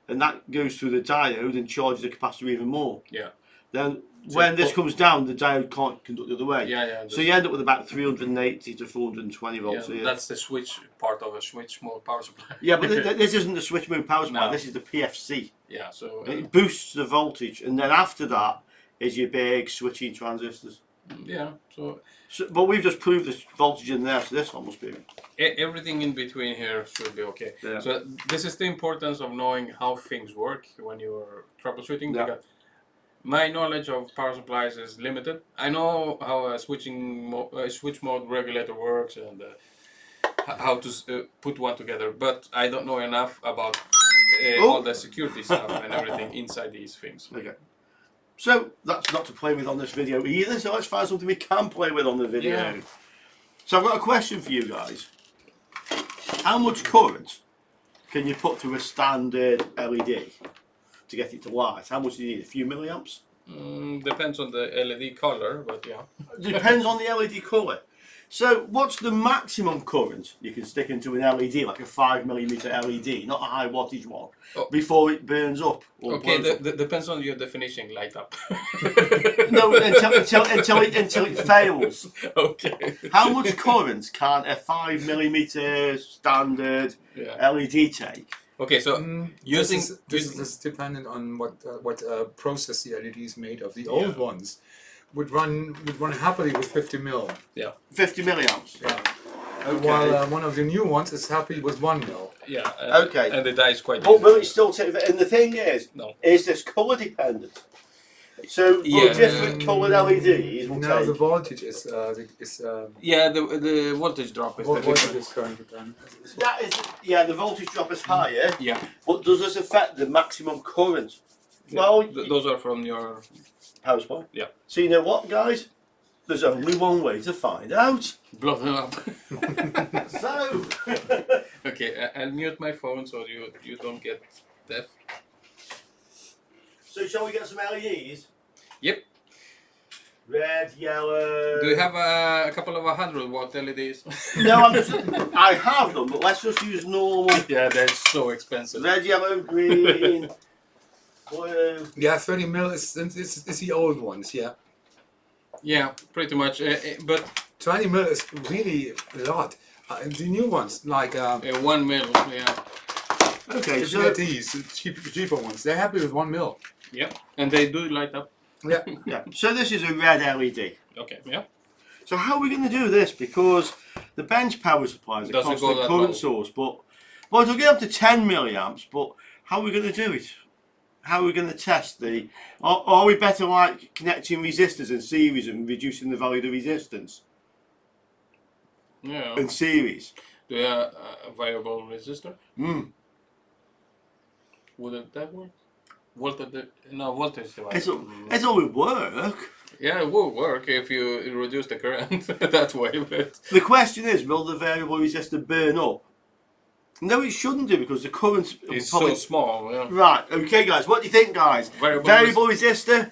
and that goes through the diode and charges the capacitor even more. Yeah. Then So when this comes down, the diode can't conduct the other way. Yeah. So you end up with about 380 to 420 volts. Yeah, here. that's the switch part of a switch mode power supply. Yeah, but this isn't the switch mode power supply. No. This is the PFC. Yeah, so It boosts the voltage, and then after that is your big switching transistors. yeah, so But we've just proved this voltage in there, so this one must be. everything in between here should be okay. Yeah. So this is the importance of knowing how things work when you're troubleshooting. Yeah. Because my knowledge of power supplies is limited. I know how a switch mode regulator works and how to put one together, but I don't know enough about all the security stuff and everything inside these things. Okay. So that's not to play with on this video either, so let's find something we can play with on the video. Yeah. So I've got a question for you guys. How much current can you put through a standard LED to get it to light? How much do you need? A few milliamps? Depends on the LED color, but yeah. Depends on the LED colour. So what's the maximum current you can stick into an LED, like a 5mm LED, not a high wattage one, before it burns up? Or Okay, blows up? depends on your definition. Light up. No, until it fails. Okay. How much current can a 5mm standard LED take? Okay, so using this is dependent on what process the LED is made of. The old ones would run happily with 50 mil. 50 milliamps. Yeah. Okay. While one of the new ones is happy with 1 mil. Yeah. Okay. And the die is quite. But will it still take? And the thing is, No. is this colour dependent? So will different coloured LEDs will Now take. the voltage is Yeah, the voltage drop is the voltage difference. is current dependent. That is, the voltage drop is higher. Yeah. But does this affect the maximum current? Well, Those are from your house point. Yeah. So you know what, guys? There's only one way to find out. blow them up. So. Okay, I'll mute my phone so you don't get deaf. So shall we get some LEDs? Yep. Red, yellow. Do you have a couple of 100-watt LEDs? No, I have them, but let's just use normal. Yeah, that's so expensive. Red, yellow, green, blue. Yeah, 30 mil is the old ones. Yeah. Yeah, pretty much. But 20 mil is really a lot. The new ones, like 1 mil, yeah. Okay, so these cheaper ones, they're happy with 1 mil. Yeah, and they do light up. Yeah. yeah, so this is a red LED. Okay, yeah. So how are we going to do this? Because the bench power supply is a Doesn't go constant that current low. source, but well, it'll get up to 10 milliamps. But how are we going to do it? How are we going to test the? Are we better like connecting resistors in series and reducing the value of the resistance Yeah. in series? Do you have a variable resistor? Hmm. Wouldn't that work? Voltage device. It's all would work. Yeah, it will work if you reduce the current that way, but The question is, will the variable resistor burn up? No, it shouldn't do because the current it's probably... so small. Yeah. Right, okay guys, what do you think guys? Variable resistor?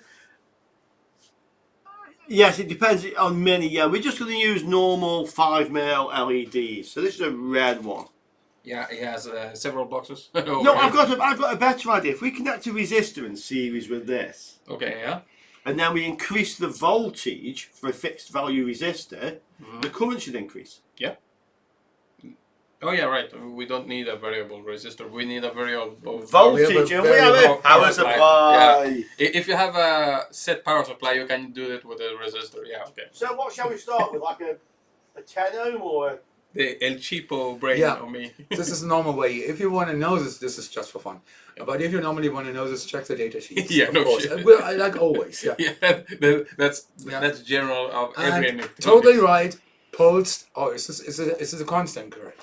Yes, it depends on many, yeah. We're just going to use normal 5mm LEDs. So this is a red one. Yeah, it has several boxes. No, I've got a better idea. If we connect a resistor in series with this, Okay, yeah. and then we increase the voltage for a fixed value resistor, the current should increase. Yeah. Oh yeah, right. We don't need a variable resistor. We need a variable Voltage, and we have a power supply. Yeah. If you have a set power supply, you can do it with a resistor. Yeah, okay. So what shall we start with? Like a 10 ohm or? The El Cheapo brain on me. This is a normal way. If you want to know this is just for fun. But if you normally want to know this, check the data sheet. Yeah, of no course. shit. Well, like always. Yeah. Yeah, that's general of every. And totally right. Pulsed. Oh, is this a constant current?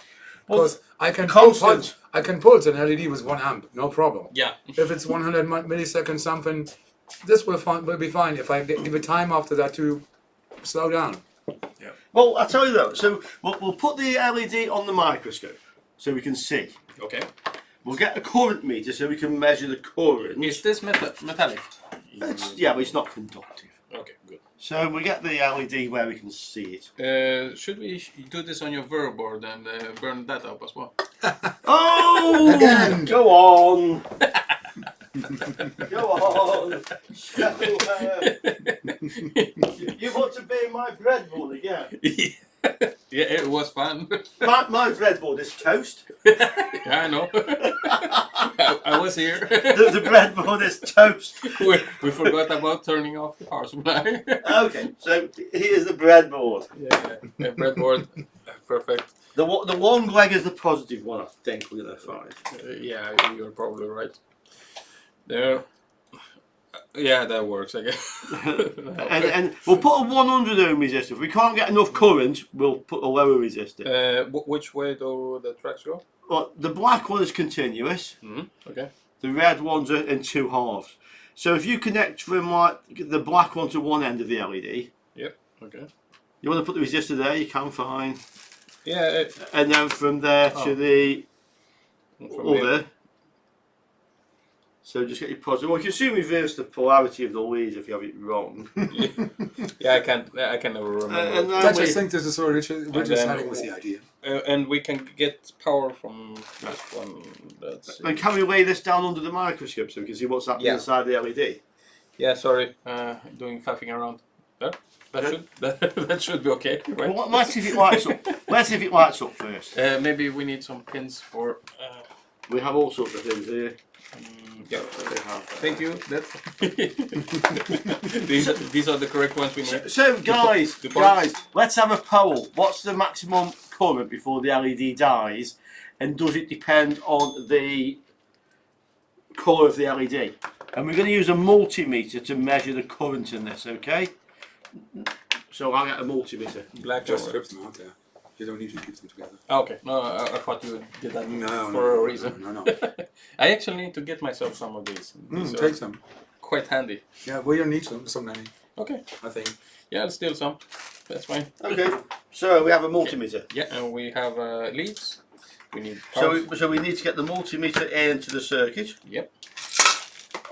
Because I can pulse an LED with 1 amp, no problem. Yeah. If it's 100 milliseconds something, this will be fine. If I give it time after that to slow down. Yeah. Well, I'll tell you though. So we'll put the LED on the microscope so we can see. Okay. We'll get a current meter so we can measure the current. Is this metallic? Yeah, but it's not conductive. Okay, good. So we get the LED where we can see it. Should we do this on your Vero board and burn that up as well? Oh! Again. Go on! Go on! So, you want to be my breadboard again? Yeah, it was fun. My breadboard is toast. Yeah, I know. I was here. The breadboard is toast. We forgot about turning off the power supply. Okay, so here's the breadboard. Yeah, breadboard. Perfect. The long leg is the positive one, I think we're going to find. Yeah, you're probably right. There. Yeah, that works, I guess. and we'll put a 100 ohm resistor. If we can't get enough current, we'll put a lower resistor. Which way do the tracks go? Well, the black one is continuous. Okay. The red ones are in 2 halves. So if you connect from like the black one to one end of the LED, Yep. Okay. you want to put the resistor there, you can fine. Yeah. And then from there to the other. So just get your positive. Well, you can soon reverse the polarity of the leads if you have it wrong. Yeah, I can never remember. And I then just think this is what Richard then- having with the idea. And we can get power from this one. That's and can we lay this down under the microscope so we can see what's happening Yeah. inside the LED? Yeah, sorry, doing faffing around. That should be okay, right? Well, let's see if it lights up. Let's see if it lights up first. Maybe we need some pins for. We have all sorts of things here. Yeah, We have, thank you. That's these are the correct ones we need. So guys, the parts. let's have a poll. What's the maximum current before the LED dies, and does it depend on the colour of the LED? And we're going to use a multimeter to measure the current in this. Okay. So I'll get a multimeter. Black Just or- strip them out there. You don't need to keep them together. Okay, no, I thought you did that No, for a reason. No. I actually need to get myself some of these. These are Take some. quite handy. Yeah, we don't need so many. Okay, I think. yeah, I'll steal some. That's fine. Okay. So we have a multimeter. Yeah, and we have leads. We need So parts. we need to get the multimeter into the circuit. Yep.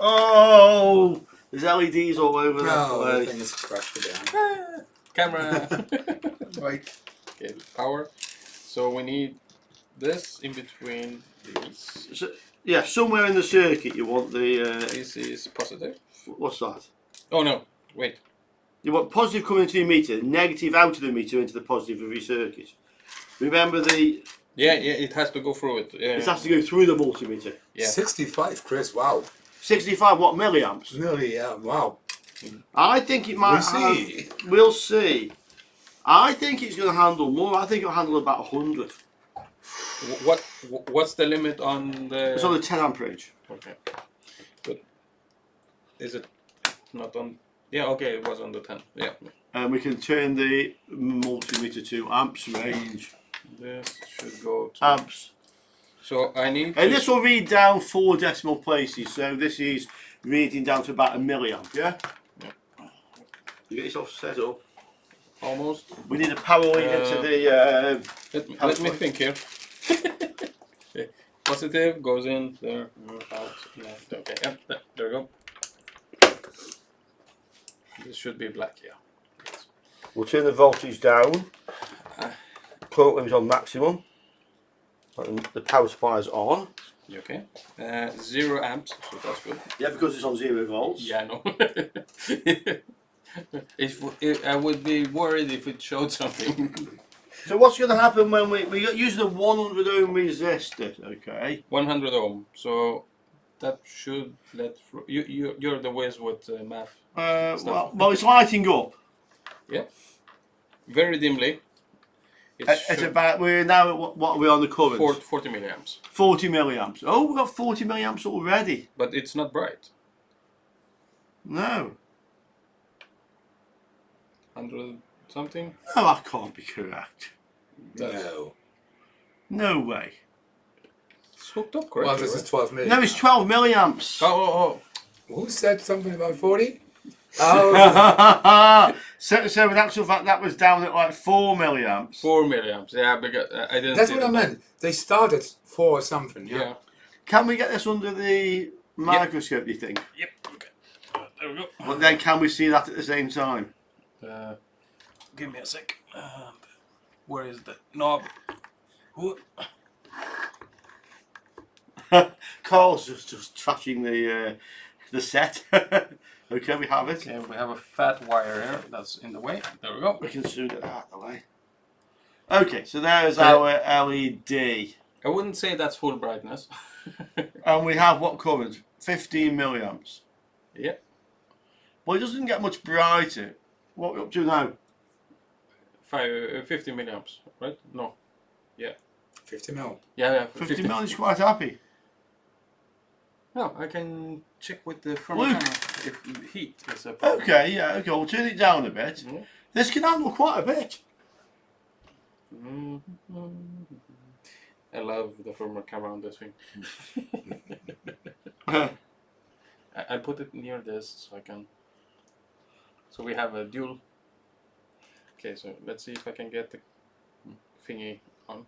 Oh, there's LEDs all over the No, the place. thing is crushed down. Camera. Right. Okay, power. So we need this in between these. So, yeah, somewhere in the circuit you want the. This is positive. What's that? Oh no, wait. You want positive coming into your meter, negative out of the meter into the positive of your circuit. Remember the. Yeah, it has to go through it. It has to go through the multimeter. Yeah. 65, Chris. Wow. 65 watt milliamps. Nearly. Yeah. Wow. I think it might. We'll see. We'll see. I think it's going to handle more. I think it'll handle about 100. What's the limit on the? It's on the 10 amperage. Okay. But is it not on? Yeah. Okay, it was on the 10. Yeah. And we can turn the multimeter to amps range. This should go to. Amps. So I need. And this will read down 4 decimal places. So this is reading down to about a milliamp. Yeah. Yeah. You get yourself set up. Almost. We need a power lead into the. Let me think here. Okay. Positive goes in there. Out. Left. Okay. Yep. There we go. This should be black. Yeah. We'll turn the voltage down. Current limit on maximum. And the power supply is on. You okay? 0 amps. So that's good. Yeah, because it's on 0 volts. Yeah, I know. I would be worried if it showed something. So what's going to happen when we use the 100 ohm resistor? Okay. 100 ohm. So that should let through. You're the whiz with math. Well, it's lighting up. Yeah. Very dimly. It's about, we're now at what are we on the current? 40 milliamps. 40 milliamps. Oh, we've got 40 milliamps already. But it's not bright. No. 100 something. No, that can't be correct. No. No way. It's hooked up Well, correctly. this right? is 12 million. No, it's 12 milliamps. Oh. Who said something about 40? Oh. so in actual fact, that was down at like 4 milliamps. 4 milliamps. Yeah, because I didn't. That's see what I the- meant. They started for something. Yeah. Can we get this under the microscope, do you think? Yep. Okay. There we go. But then can we see that at the same time? Give me a sec. Where is the knob? Whoop. Carl's just trashing the set. Okay, we have it. Okay, we have a fat wire here that's in the way. There we go. We can soon get that out of the way. Okay, so there's our LED. I wouldn't say that's full brightness. And we have what current? 15 milliamps. Yeah. Well, it doesn't get much brighter. What are we up to now? 50 milliamps, right? No. 50 mil. Yeah. 50 mil is quite happy. No, I can check with the Luke. thermocamera if heat is a problem. Okay, yeah, okay, we'll turn it down a bit. Mhm. This can handle quite a bit. I love the thermocamera on this thing. I put it near this so I can. So we have a dual. Okay, so let's see if I can get the thingy on.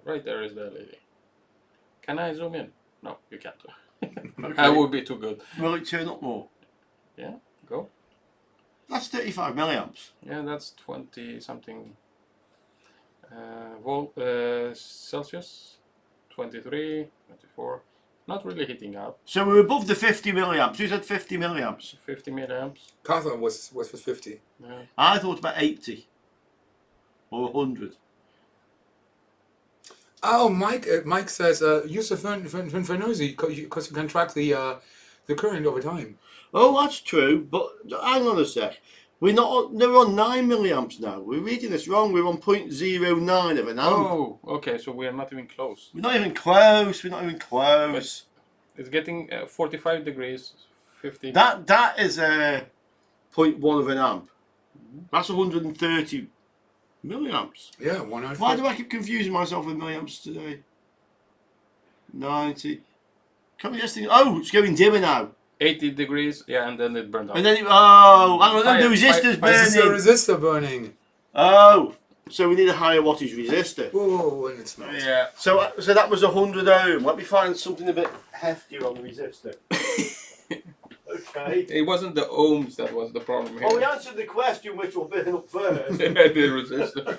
Right there is the LED. Can I zoom in? No, you can't. That would be too good. Will it turn up more? Yeah, go. That's 35 milliamps. Yeah, that's 20 something Celsius. 23, 24. Not really heating up. So we're above the 50 milliamps. Who said 50 milliamps? 50 milliamps. Carthon was for 50. Yeah. I thought about 80 or 100. Oh, Mike says use a Fernosi because you can track the current over time. Oh, that's true. But hang on a sec. We're on 9 milliamps now. We're reading this wrong. We're on 0.09 of an amp. Oh, okay. So we are not even close. We're not even close. We're not even close. It's getting 45 degrees, 50. That is a 0.1 of an amp. That's 130 milliamps. Yeah, 100. Why do I keep confusing myself with milliamps today? 90. Can we just think? Oh, it's going dimmer now. 80 degrees, yeah, and then it burned out. And then, hang on, then the resistor's This is the burning. resistor burning. Oh, so we need a higher wattage resistor. Whoa, and it's not. Yeah. So that was 100 ohm. Let me find something a bit heftier on the resistor. Okay. It wasn't the ohms that was the problem here. Well, we answered the question which will burn up first. The resistor.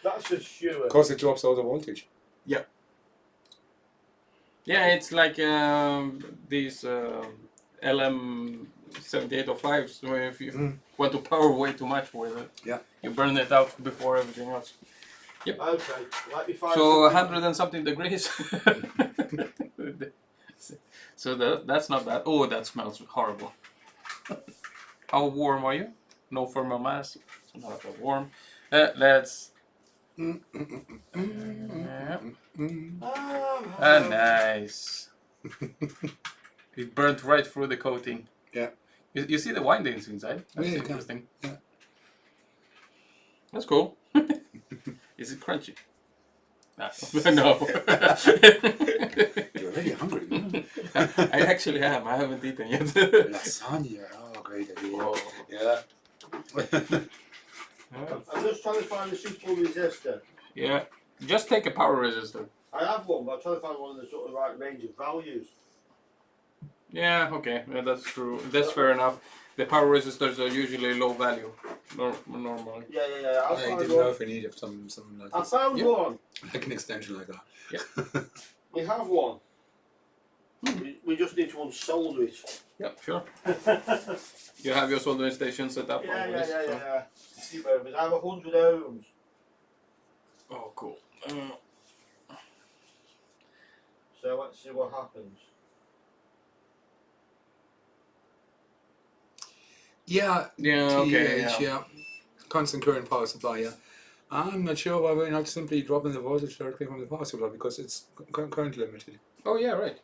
That's for sure. Because it drops all the voltage. Yeah, it's like these LM7805s, where if you want to power way too much with it, you burn it out before everything else. Yep. Okay, let me find So something. 100 and something degrees. So that's not bad. Oh, that smells horrible. How warm are you? No thermal mass. It's not that warm. Let's. Nice. It burnt right through the coating. Yeah. You see the windings inside? That's Yeah, interesting. yeah. That's cool. Is it crunchy? No. You're really hungry. I actually am. I haven't eaten yet. Lasagna. Oh, great idea. Whoa. Yeah. I'm just trying to find a suitable resistor. Yeah. Just take a power resistor. I have one, but I'm trying to find one in the sort of right range of values. Yeah, okay. Yeah, that's true. That's fair enough. The power resistors are usually low value, normally. Yeah. I didn't know if we needed something like I this. found one. Like an extension like that. Yeah. We have one. We just need to unsolder it. Yeah, sure. You have your soldering station set up. Yeah. always, so- See where it is. I have 100 ohms. Oh, cool. So let's see what happens. Yeah. Yeah, okay. TH, Yeah. Constant current power supply, yeah. I'm not sure why we're not simply dropping the voltage directly from the power supply because it's current limited. Oh, yeah, right.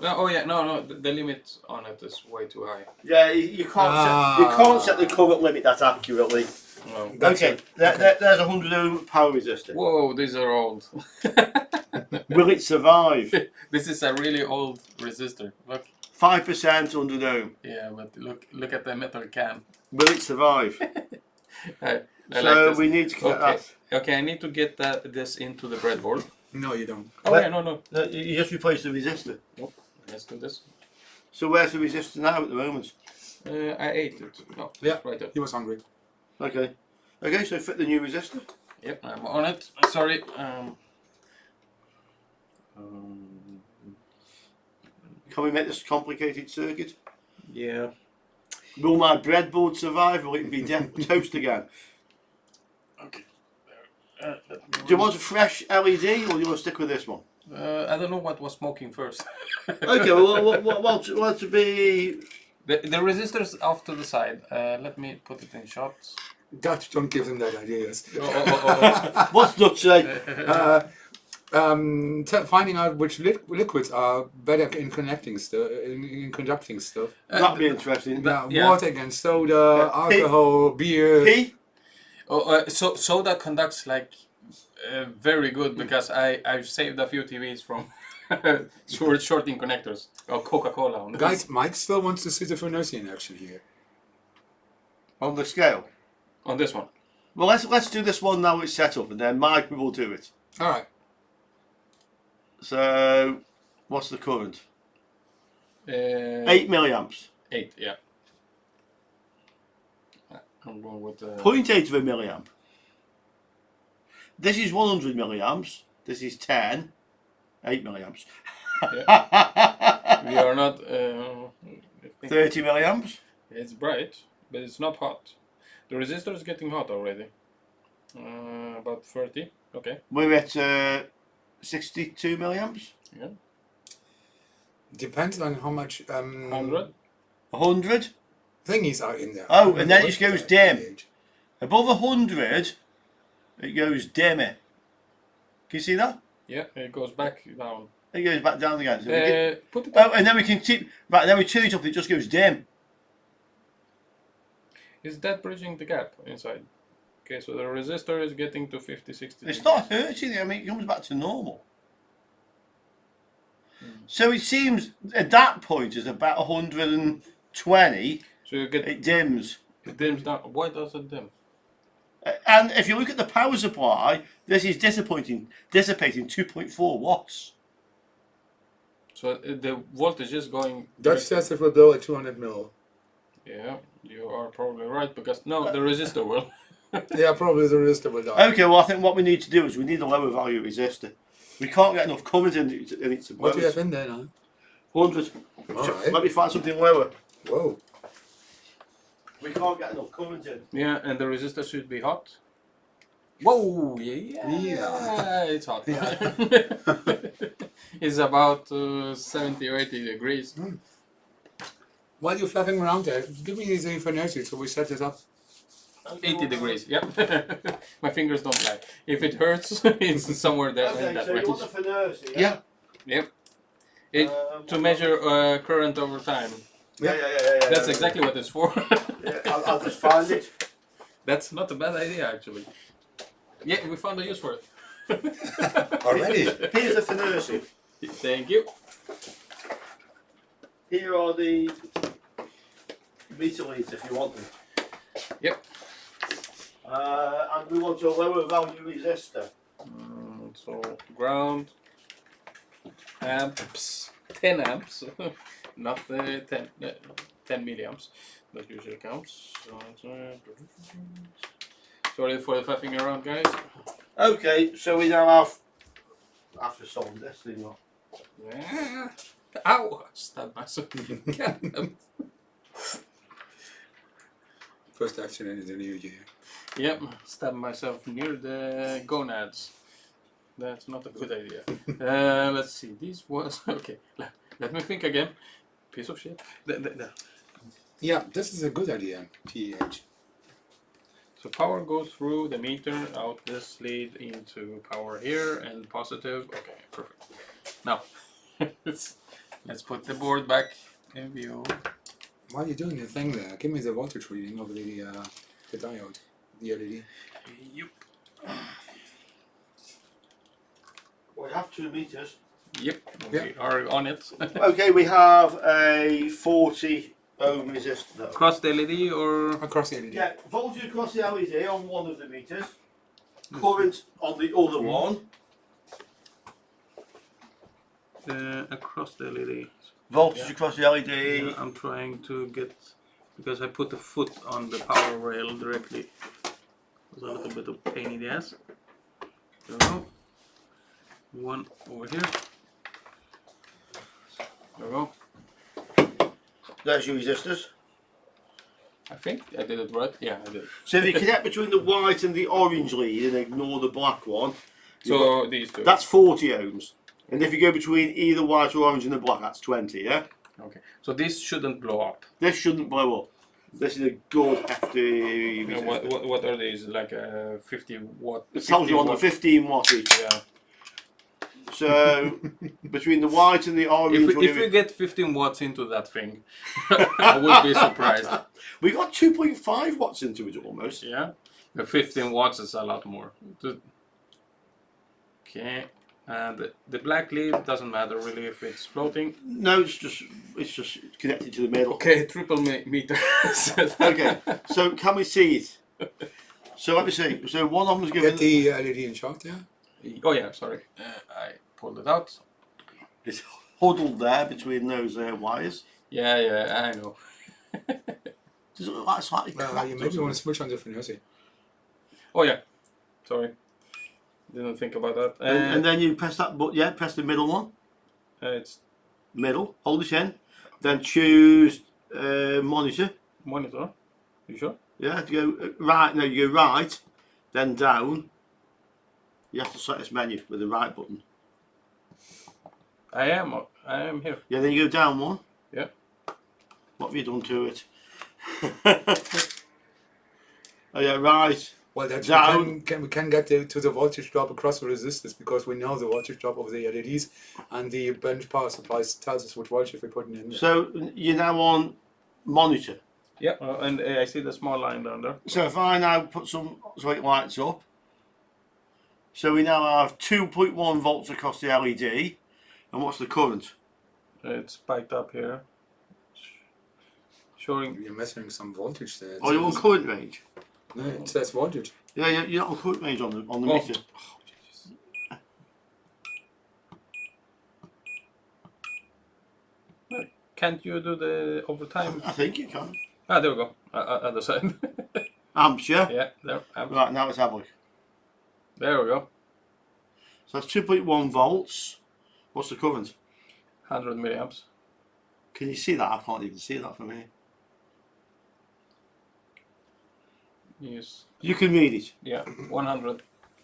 No, oh, yeah, no, the limit on it is way too high. Yeah, you can't set the current limit that accurately. No. That's Okay, there's a 100 ohm power resistor. Whoa, these are old. Will it survive? This is a really old resistor. Look. 5% 100 ohm. Yeah, but look at the metal can. Will it survive? I So like this. we need to get Okay. Okay, I need to get this into the breadboard. No, you don't. Oh, yeah, no. that. You just replace the resistor. Nope. Let's do this. So where's the resistor now at the moment? I ate it. No, Yeah. right there. He was hungry. Okay. Okay, so fit the new resistor. Yep, I'm on it. Sorry. Can we make this a complicated circuit? Yeah. Will my breadboard survive or will it be toast again? Okay. Do you want a fresh LED or do you want to stick with this one? I don't know what was smoking first. Okay, well, what to be... The resistor's off to the side. Let me put it in shots. Dutch don't give them that ideas. What's Dutch say? Finding out which liquids are better in connecting stuff, in conducting stuff. That'd be interesting. Yeah. Water against soda, alcohol, beer. P? So soda conducts like very good because I've saved a few TVs from shorting connectors or Coca-Cola. Guys, Mike still wants to see the Fernosi in action here. On the scale? On this one. Well, let's do this one now it's set up and then Mike will do it. All right. So, what's the current? 8 milliamps. 8, yeah. I'm going with 0.8 of a milliamp. This is 100 milliamps. This is 10. 8 milliamps. we are not. 30 milliamps. It's bright, but it's not hot. The resistor is getting hot already. About 30. Okay. We're at 62 milliamps. Yeah. Depends on how much 100. 100. thingies are in there. Oh, and then it just goes dim. pH. Above 100, it goes dimmer. Can you see that? Yeah, it goes back down. It goes back down again. So we can, Put it. oh, and then we can keep. Right, then we turn it up. It just goes dim. Is that bridging the gap inside? Okay, so the resistor is getting to 50, 60. It's not hurting it. I mean, it comes back to normal. So it seems at that point is about 120. So you get It dims. it dims down. Why does it dim? And if you look at the power supply, this is dissipating 2.4 watts. So the voltage is going. Dutch says it will blow at 200 mil. Yeah, you are probably right because no, the resistor will. Yeah, probably the resistor will die. Okay, well I think what we need to do is we need a lower value resistor. We can't get enough current in it to blow What do you it. have in there now? 100. Alright. Let me find something lower. Whoa. We can't get enough current in. Yeah, and the resistor should be hot. Whoa! Yeah, Yeah. it's hot. It's about 70 or 80 degrees. While you're flapping around there, give me the information so we set it up. 80 degrees. Yep. My fingers don't lie. If it hurts, it's somewhere there in Okay, that so you range. want the furnace, Yeah. Yep. It to measure current over time. Yeah. That's exactly what it's for. Yeah, I'll just find it. That's not a bad idea, actually. Yeah, we found a use for it. Already? Here's the furnace. Thank you. Here are the meter leads if you want them. Yep. And we want a lower value resistor. So ground amps, 10 amps, not the 10 milliamps. That usually counts. Sorry for the faffing around, guys. Okay, so we now have after solving this thing up. Yeah. Ow! Stabbed myself. First accident in the new year. Yep, stabbed myself near the gonads. That's not a good idea. Let's see. This was okay. Let me think again. Piece of shit. Yeah, this is a good idea. TH. So power goes through the meter, out this lead into power here, and positive. Okay, perfect. Now, let's put the board back in view. While you're doing the thing there, give me the voltage reading of the diode, the LED. Yep. We have 2 meters. Yep. Yep. We are on it. Okay, we have a 40 ohm resistor though. Across the LED or Across the LED. Yeah, voltage across the LED on one of the meters, current on the other one, across the LED. voltage across the LED. Yeah, I'm trying to get, because I put the foot on the power rail directly. It was a little bit of pain in the ass. There we go. One over here. There we go. There's your resistors. I think I did it right. Yeah, I did. So if you connect between the white and the orange lead and ignore the black one, So these two. that's 40 ohms. And if you go between either white or orange and the black, that's 20, yeah? Okay. So this shouldn't blow up. This shouldn't blow up. This is a good FD You know, resistor. what are these? Like a 50 watt? It tells you on the 15 watt each. Yeah. So between the white and the orange, If we get 15 watts into that thing, I would be surprised. we got 2.5 watts into it almost. Yeah. The 15 watts is a lot more. Okay. And the black lead doesn't matter really if it's floating. No, it's just connected to the middle. Okay, triple meter. Okay, so can we see it? So let me see. So one of them is given. Get the LED in shot, yeah? Oh yeah, sorry. I pulled it out. It's huddled there between those wires. Yeah, I know. Does it look like slightly Well, cracked you or maybe something? want to switch on different Hussie. Oh yeah, sorry, didn't think about that. And then you press that button. Yeah, press the middle one. It's Middle. Hold it in. Then choose monitor. monitor. You sure? Yeah, to go right. No, you go right, then down. You have to select this menu with the right button. I am here. Yeah, then you go down one. Yeah. What have you done to it? Oh yeah, right. Well, that's Down. we can get to the voltage drop across the resistors because we know the voltage drop of the LEDs, and the bench power supply tells us what voltage we're putting in there. So you're now on monitor. Yeah, and I see the small line down there. So if I now put some so it lights up. So we now have 2.1 volts across the LED. And what's the current? It's spiked up here, showing. You're measuring some voltage there. Oh, you're on current range. No, it says voltage. Yeah, you're not on current range on the Oh. meter. Can't you do the overtime? I think you can. Ah, there we go. Other side. Amps, yeah? Yeah, there. Right, now let's have a look. There we go. So that's 2.1 volts. What's the current? 100 milliamps. Can you see that? I can't even see that from here. Yes. You can read it. Yeah, 100,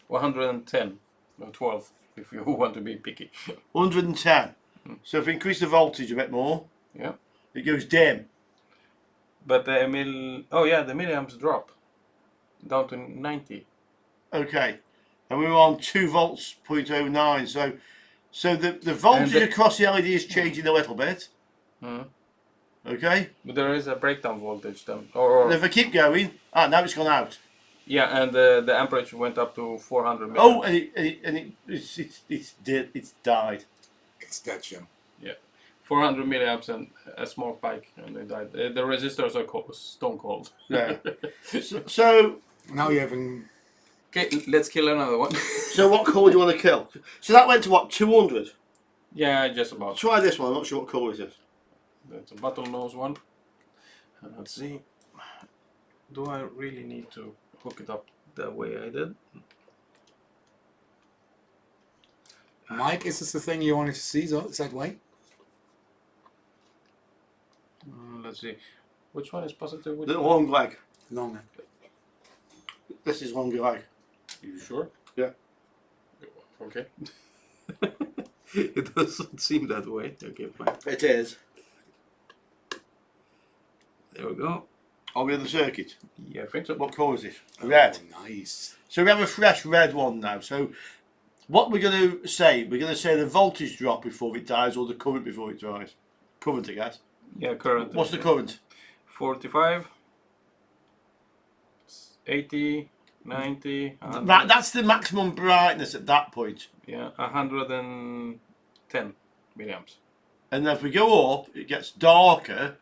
110 or 12 if you want to be picky. 110. So if we increase the voltage a bit more, Yeah. it goes dim. But the the milliamps drop down to 90. Okay. And we were on 2 volts, 0.09. So the voltage And across the LED is changing a little bit. Mhm. Okay. But there is a breakdown voltage then. And if I keep going, now it's gone out. Yeah, and the amperage went up to 400 milliamps. Oh, and it's died. It's that, Jim. 400 milliamps and a small spike, and they died. The resistors are stone cold. Yeah. so Now you're having. Okay, let's kill another one. So what colour do you want to kill? So that went to what, 200? Yeah, just about. Try this one, I'm not sure what colour it is. That's a bottlenose one. Let's see. Do I really need to hook it up the way I did? Mike, is this the thing you wanted to see? Is that way? Let's see. Which one is positive? Which The one? long leg. Longer. This is long leg. You sure? Yeah. Okay. It doesn't seem that way. Okay, fine. It is. There we go. Are we in the circuit? Yeah, I think so. What colour is it? Red. Oh, nice. So we have a fresh red one now. So what we're going to say, the voltage drop before it dies or the current before it dies. Current, I guess. Yeah, current. What's the current? 45, 80, 90, 100. That's the maximum brightness at that point. Yeah, 110 milliamps. And then if we go up, it gets darker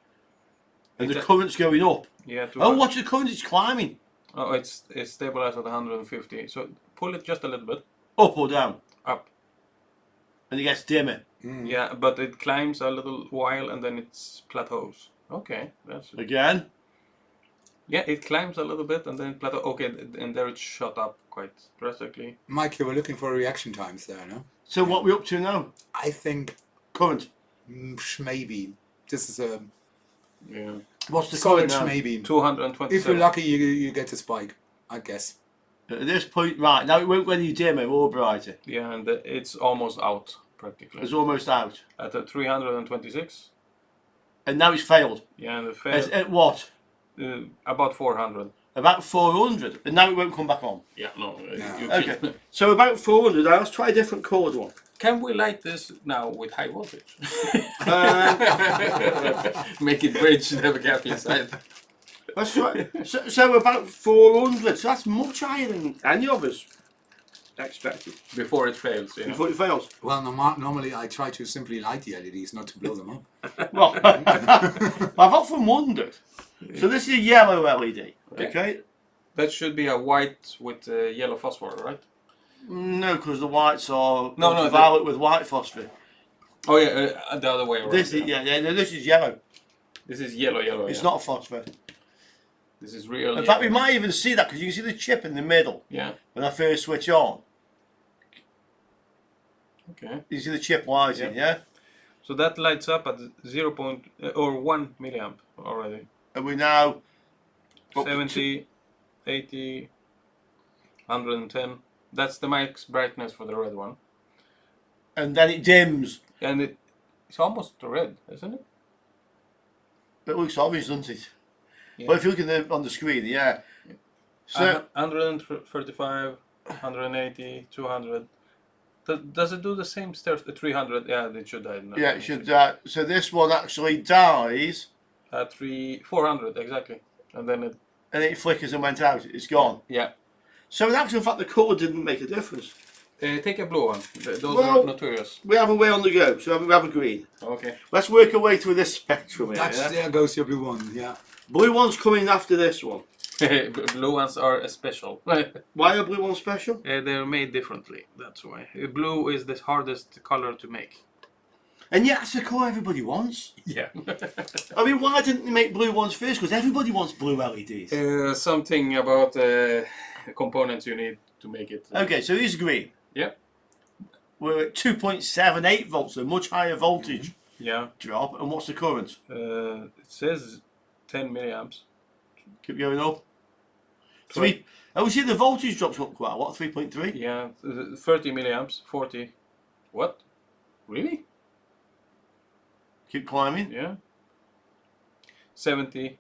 and the current's going up. Yeah. Oh, watch the current, it's climbing. Oh, it's stabilized at 150. So pull it just a little bit Up or down. up. And it gets dimmer. Yeah, but it climbs a little while and then it plateaus. Okay, that's it. Again. Yeah, it climbs a little bit and then plateau. Okay, and there it shot up quite drastically. Mike, you were looking for reaction times there, no? So what are we up to now? I think Current. maybe. This is a Yeah. What's the solid current now? maybe. 227. If you're lucky, you get a spike, I guess. At this point, right, now it won't go any dimmer or brighter. Yeah, and it's almost out practically. It's almost out. At 326. And now it's failed. Yeah, and it failed At what? about 400. About 400. And now it won't come back on. Yeah, no. No. Okay. So about 400. Now let's try a different coloured one. Can we light this now with high voltage? Uh, Make it bridge the gap inside. That's right. So about 400. So that's much higher than any of us expected. Before it fails, you know. Before it fails. Well, normally I try to simply light the LEDs, not to blow them up. Well, I've often wondered. So this is a yellow LED. Okay. That should be a white with yellow phosphor, right? No, because the whites are No, violet with white phosphor. Oh yeah, the other way around. This is no, this is yellow. This is yellow. It's yeah. not a phosphor. This is real. In fact, we might even see that because you can see the chip in the middle. Yeah. When I first switch on, Okay. you see the chip lighting, yeah? So that lights up at 1 milliamp already. And we now 70, 80, 110. That's the max brightness for the red one. and then it dims. And it's almost red, isn't it? It looks orange, doesn't it? Yeah. But if you look on the screen, yeah. So 135, 180, 200. Does it do the same stairs? 300? Yeah, it should die. yeah, it should. So this one actually dies, 400 exactly, and then it flickers and went out. It's gone. yeah. So in actual fact, the colour didn't make a difference. Take a blue one. Those Well- are notorious. We have a way on the go, so we have a green. Okay. Let's work our way through this spectrum here. Yeah? There goes your blue one. Yeah. Blue one's coming after this one. Blue ones are special. Why are blue ones special? They're made differently. That's why. Blue is the hardest color to make. And yet that's the colour everybody wants. Yeah. I mean, why didn't they make blue ones first? Because everybody wants blue LEDs. Something about components you need to make it. Okay, so here's green. Yeah. We're at 2.78 volts, so much higher voltage Yeah. drop. And what's the current? It says 10 milliamps. Keep going up. Three. Oh, we see the voltage drops up quite a lot. 3.3. Yeah. 30 milliamps. 40. What? Really? Keep climbing, Yeah. 70.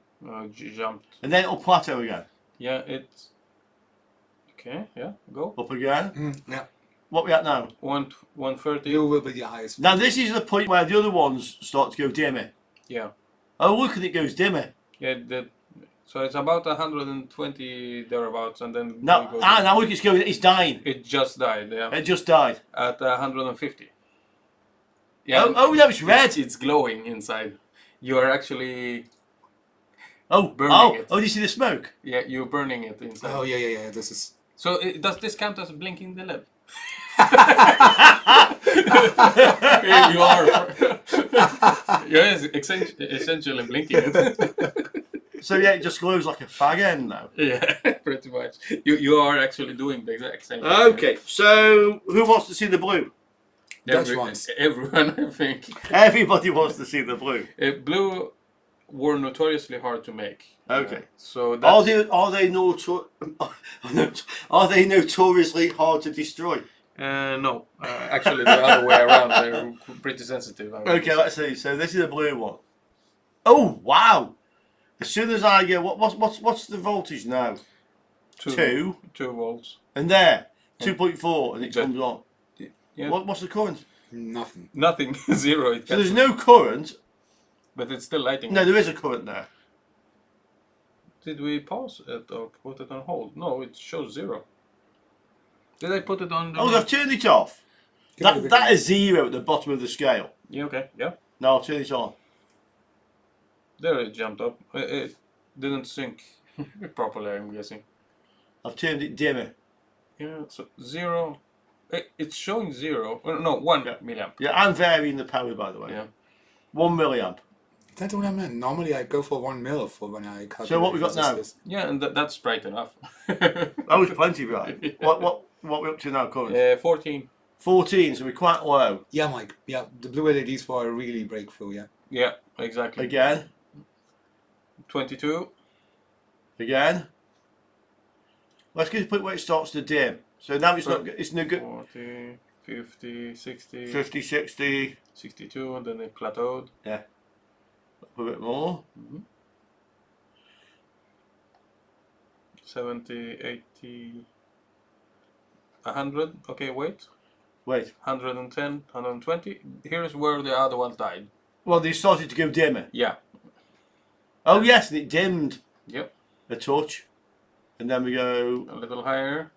Jumped. and then it'll plateau again. Yeah. It's okay. Yeah. Go. Up again. Yeah. What we at now? 130. Blue will be the highest. Now this is the point where the other ones start to go dimmer. Yeah. Oh, look at it goes dimmer. Yeah. So it's about 120 thereabouts, and then Now, we go now look, it's going. It's dying. it just died. Yeah. It just died. At 150. Yeah. Oh, no, it's red. It's glowing inside. You are actually Oh, it. do you see the smoke? yeah. You're burning it inside. Oh yeah. This is. So does this count as blinking the LED? You are. Yes, essentially blinking it. So yeah, it just glows like a fag end now. Yeah, pretty much. You are actually doing the exact same thing. Okay, so who wants to see the blue? Dutch ones. Everyone, I think. Everybody wants to see the blue. Blue were notoriously hard to make. Okay. So Are that's, they notoriously hard to destroy? no, actually the other way around. They're pretty sensitive. I would Okay, say. let's see. So this is a blue one. Oh wow! As soon as I get what's the voltage now? 2. 2 volts. And there, 2.4, and it That- comes on. Yeah. What's the current? Nothing. Nothing. 0. It So there's gets, no current. but it's still lighting. No, there is a current there. Did we pause it or put it on hold? No, it shows 0. Did I put it on? The Oh, I've turned it off. That is 0 at the bottom of the scale. Yeah. Okay. Yeah. Now I'll turn it on. There it jumped up. It didn't sync properly, I'm guessing. I've turned it dimmer. Yeah, so 0. It's showing 0. No, 1 milliamp. Yeah, I'm varying the power, by the way. Yeah. 1 milliamp. That's what I meant. Normally I go for 1 mil for when I calculate. So what we got now? resistors. Yeah, and that's bright enough. That was plenty, right? What we up to now, current? 14. 14, so we're quite low. Yeah, Mike. Yeah, the blue LEDs were a really breakthrough. Yeah. Yeah, exactly. Again. 22. Again. Let's get to the point where it starts to dim. So now it's no good. 40, 50, 60, 50, 60. 62, and then it plateaued. Yeah. A bit more. 70, 80, 100. Okay, wait. Wait. 110, 120. Here's where the other one died. Well, they started to go dimmer. Yeah. Oh yes, and it dimmed Yep. a touch. And then we go. A little higher.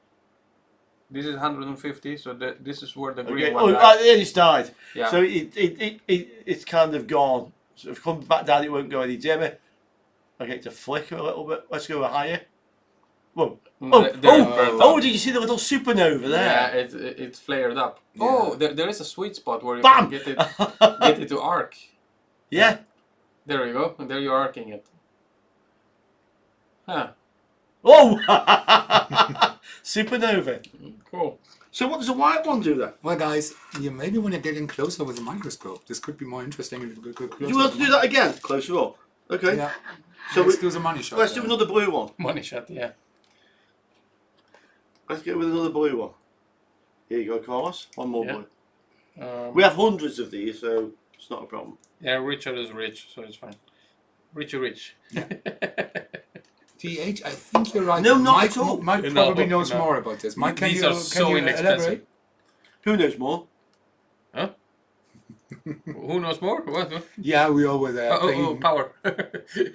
This is 150, so this is where the green Okay. one Oh, died. it's died. Yeah. So it's kind of gone. So if it comes back down, it won't go any dimmer. Okay, to flicker a little bit. Let's go higher. Whoa. They're burnt Oh, up. did you see the little supernova Yeah, there? it's flared up. Yeah. Oh, there is a sweet spot where you Bam! can get it to arc. Yeah. There you go. There you're arcing it. Huh. Oh! Supernova. Cool. So what does a white one do then? Well, guys, you maybe want to get in closer with a microscope. This could be more interesting if we go closer. Do you want to do that again? Closer up. Okay. Yeah. So Let's do the money shot. let's do then. another blue one. Money shot, yeah. Let's go with another blue one. Here you go, Carlos. One more Yeah. blue. We have hundreds of these, so it's not a problem. Yeah, Richard is rich, so it's fine. Richie rich. TH, I think you're right. No, not Mike, at all. Mike No, probably knows no. more about this. Mike, can These you, are can so you inexpensive. elaborate? Who knows more? Huh? Who knows more? What? Yeah, we all were there. Oh, paying power.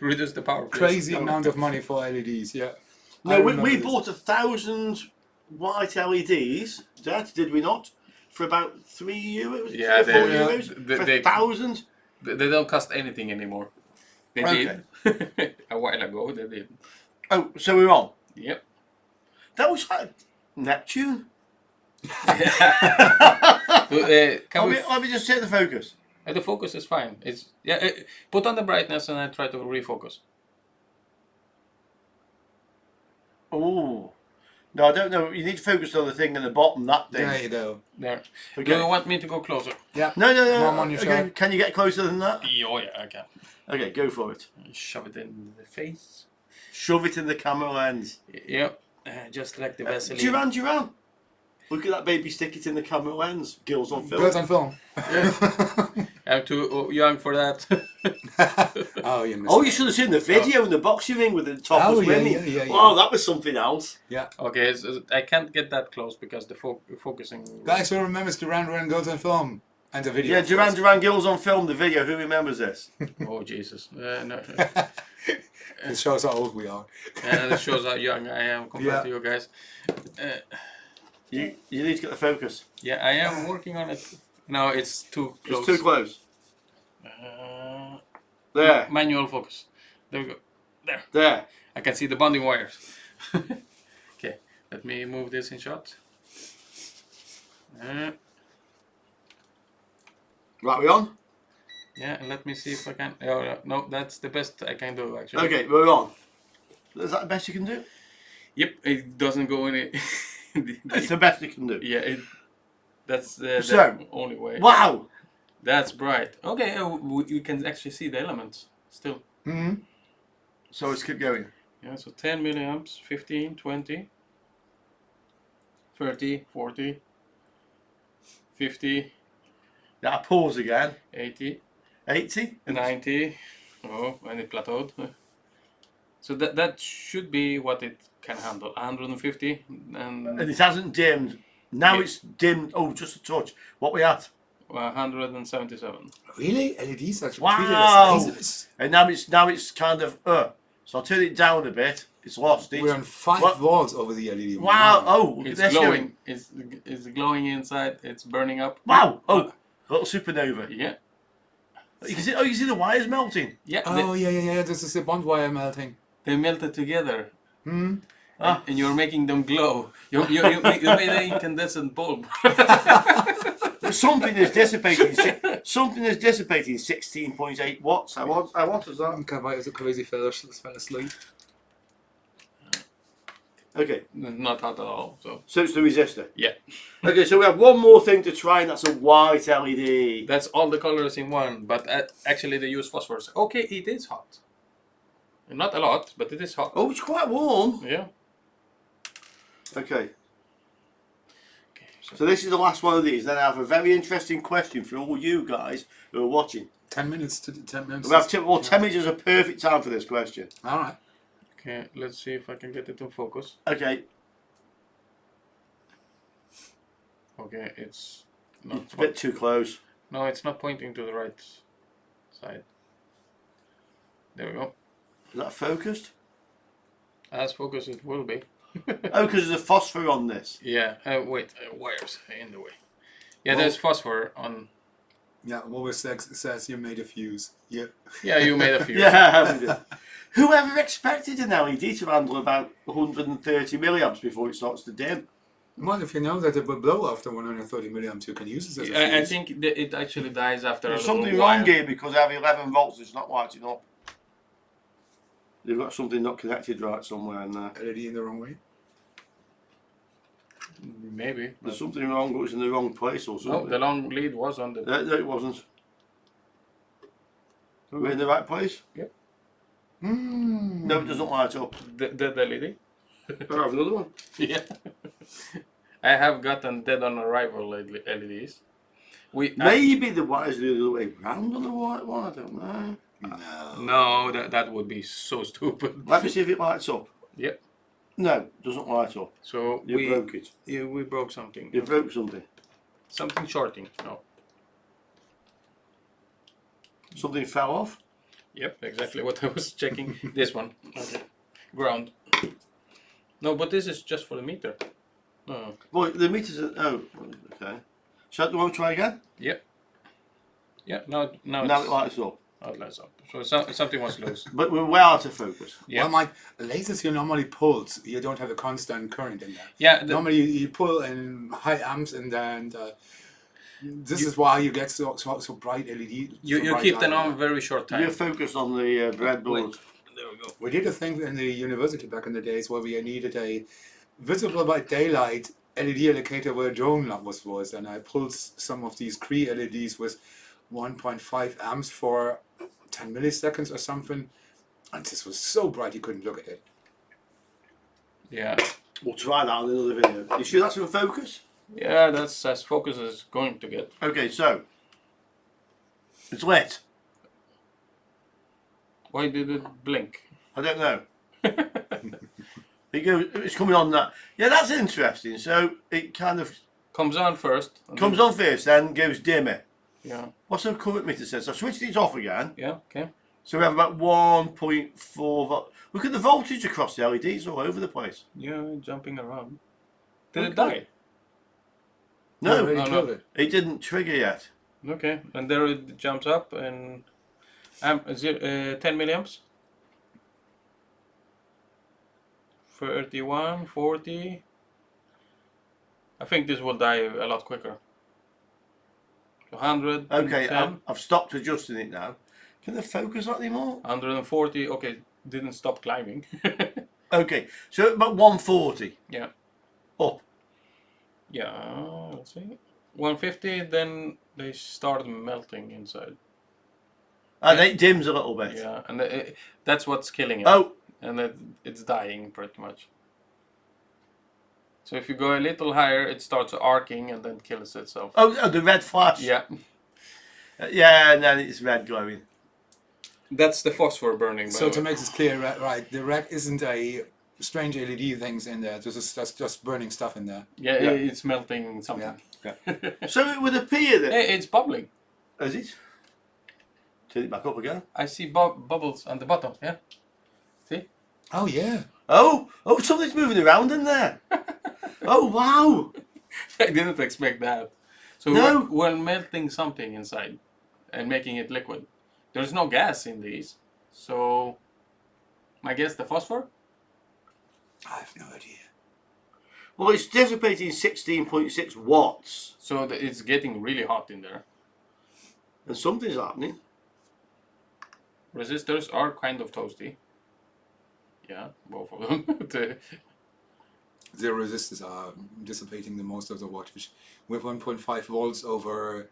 Reduce the power. Please. crazy amount of money for LEDs. Yeah. I No, remember we this. bought 1,000 white LEDs, Dad, did we not? For about €3, Yeah, 3 or 4 they- euros? they- For they- 1,000? They don't cost anything anymore. They Okay. did. A while ago, they did. Oh, so we're on. Yep. That was like Neptune. Can we? Let me just take the focus. The focus is fine. It's put on the brightness and I try to refocus. Oh. No, I don't know. You need to focus on the thing in the bottom, that thing. There you go. There. Okay. Do you want me to go closer? Yeah. No, Come on, you okay. shot. Can you get closer than that? Oh yeah, I can. Okay, go for it. Shove it in the face. Shove it in the camera lens. Yep. Just like the Vaseline. Duran. Look at that baby, stick it in the camera lens. Girls on film. Girls on film. I'm too young for that. Oh, you missed Oh, it. you should have seen the video in the boxing ring with the top Oh, was yeah, winning. yeah. Wow, that was something else. Yeah. Okay, I can't get that close because the focusing. Guys, who remembers Duran Girls on film? And the video. Yeah, of course. Duran Girls on film, the video. Who remembers this? Oh Jesus! No. It shows how old we are. That shows how young I am compared Yeah. to you guys. You need to get the focus. Yeah, I am working on it. No, it's too close. It's too close. Uh, There. Manual focus. There we go. There. There. I can see the bonding wires. Okay, let me move this in shot. Right, we on? Yeah, and let me see if I can. Oh, no, that's the best I can do actually. Okay, we're on. Is that the best you can do? Yep, it doesn't go in it. It's the best you can do. Yeah, that's the So, only way. Wow. That's bright. Okay, you can actually see the elements still. Mm-hmm. So let's keep going. Yeah, so 10 milliamps, 15, 20, 30, 40, 50, Now pause again. 80, 80. 90. Oh, and it plateaued. So that should be what it can handle. 150 And and it hasn't dimmed. Now Yeah. it's dimmed. Oh, just a touch. What we at? 177. Really? LEDs are Wow. treated as lasers. And now it's kind of So I'll turn it down a bit. It's lost it. We're on 5 What? volts over the LED. Wow. Oh, look at It's this glowing. going. It's glowing inside. It's burning up. Wow. Oh, little supernova. Yeah. You can see. Oh, you see the wires melting. Yeah. Oh, yeah. This is the bond wire melting. They melted together. Hmm. And you're making them glow. You made an incandescent bulb. Something is dissipating. Something is dissipating 16.8 watts. How what is that? Is a crazy fell asleep. Okay, Not hot at all. so it's the resistor. Yeah. Okay, so we have one more thing to try, and that's a white LED. That's all the colors in one. But actually, they use phosphorus. Okay, it is hot. Not a lot, but it is hot. Oh, it's quite warm. Yeah. Okay, Okay. so this is the last one of these. Then I have a very interesting question for all you guys who are watching. 10 minutes to 10 minutes. We have 10 minutes is a perfect time for this question. All right. Okay, let's see if I can get it in focus. Okay, Okay, it's not. it's a bit too close. No, it's not pointing to the right side. There we go. Is that focused? As focused it will be. Oh, because there's a phosphor on this. Yeah. Wait, wires in the way. Yeah, there's phosphor on. Yeah, Wolver says you made a fuse. Yeah. Yeah, you made a few. Yeah, we did. Whoever expected an LED to handle about 130 milliamps before it starts to dim? Well, if you know that it will blow after 130 milliamps, you can use it as a I fuse. think it actually dies after There's a little something while. wrong here because I have 11 volts, it's not lighting up. They've got something not connected right somewhere in there. LED in the wrong way. Maybe. There's something wrong, but it's in the wrong place or something. No, the long lead was on the. No, it wasn't. We're in the right place? Yep. No, it doesn't light up. The LED. I have another one. Yeah. I have gotten dead on arrival LEDs. Maybe the wires are the other way round on the white one, I don't know. No, that would be so stupid. Let me see if it lights up. Yep. No, it doesn't light up. So You broke it. Yeah, we broke something. You broke something. Something shorting. No. Something fell off. Yep, exactly what I was checking. This one. Okay. Ground. No, but this is just for the meter. Oh. Well, the meters are... Oh, okay. So do you want to try again? Yep. Yeah, now Now it lights up. it lights up. So something was loose. But we're way out of focus. Yeah. Well, Mike, lasers you normally pull, you don't have a constant current in there. Yeah. Normally you pull in high amps and then this is why you get so bright LED. You keep them on very short time. You're focused on the breadboard. There we go. We did a thing in the university back in the days where we needed a visible by daylight LED indicator where a drone was, and I pulled some of these Cree LEDs with 1.5 amps for 10 milliseconds or something, and this was so bright you couldn't look at it. Yeah. We'll try that on another video. You sure that's in focus? Yeah, that's as focus as going to get. Okay, so it's lit. Why did it blink? I don't know. It's coming on that. Yeah, that's interesting. So it kind of Comes on first. and comes then- on first, then goes dimmer. Yeah. What's the current meter says? I've switched it off again. Yeah. Okay. So we have about 1.4 volt. Look at the voltage across the LEDs all over the place. Yeah, jumping around. Did it Okay. die? No, Already no, killed no. it. it didn't trigger yet. Okay. And there it jumps up and 10 milliamps. 31, 40. I think this will die a lot quicker. 100. Okay, 10, I've stopped adjusting it now. Can the focus not anymore? 140. Okay, didn't stop climbing. Okay, so about 140 Yeah. up. Yeah, let's see. 150, then they start melting inside. And it dims a little bit. Yeah, and that's what's killing it. Oh, And it's dying pretty much. So if you go a little higher, it starts arcing and then kills itself. oh, the red flash. Yeah, Yeah, and then it's red glowing. that's the phosphor burning. By So the to way. make this clear, right, the red isn't a strange LED things in there. This is just burning stuff in there. Yeah, Yeah. it's melting something. So it would appear that... Hey, it's bubbling. Is it? Turn it back up again. I see bubbles on the bottom. Yeah. See? Oh yeah. Oh, something's moving around in there. Oh, wow. I didn't expect that. So No. we're melting something inside and making it liquid. There's no gas in these. So I guess the phosphor? I have no idea. Well, it's dissipating 16.6 watts. So it's getting really hot in there. And something's happening. Resistors are kind of toasty. Yeah, both of them. The resistors are dissipating the most of the wattage with 1.5 volts over,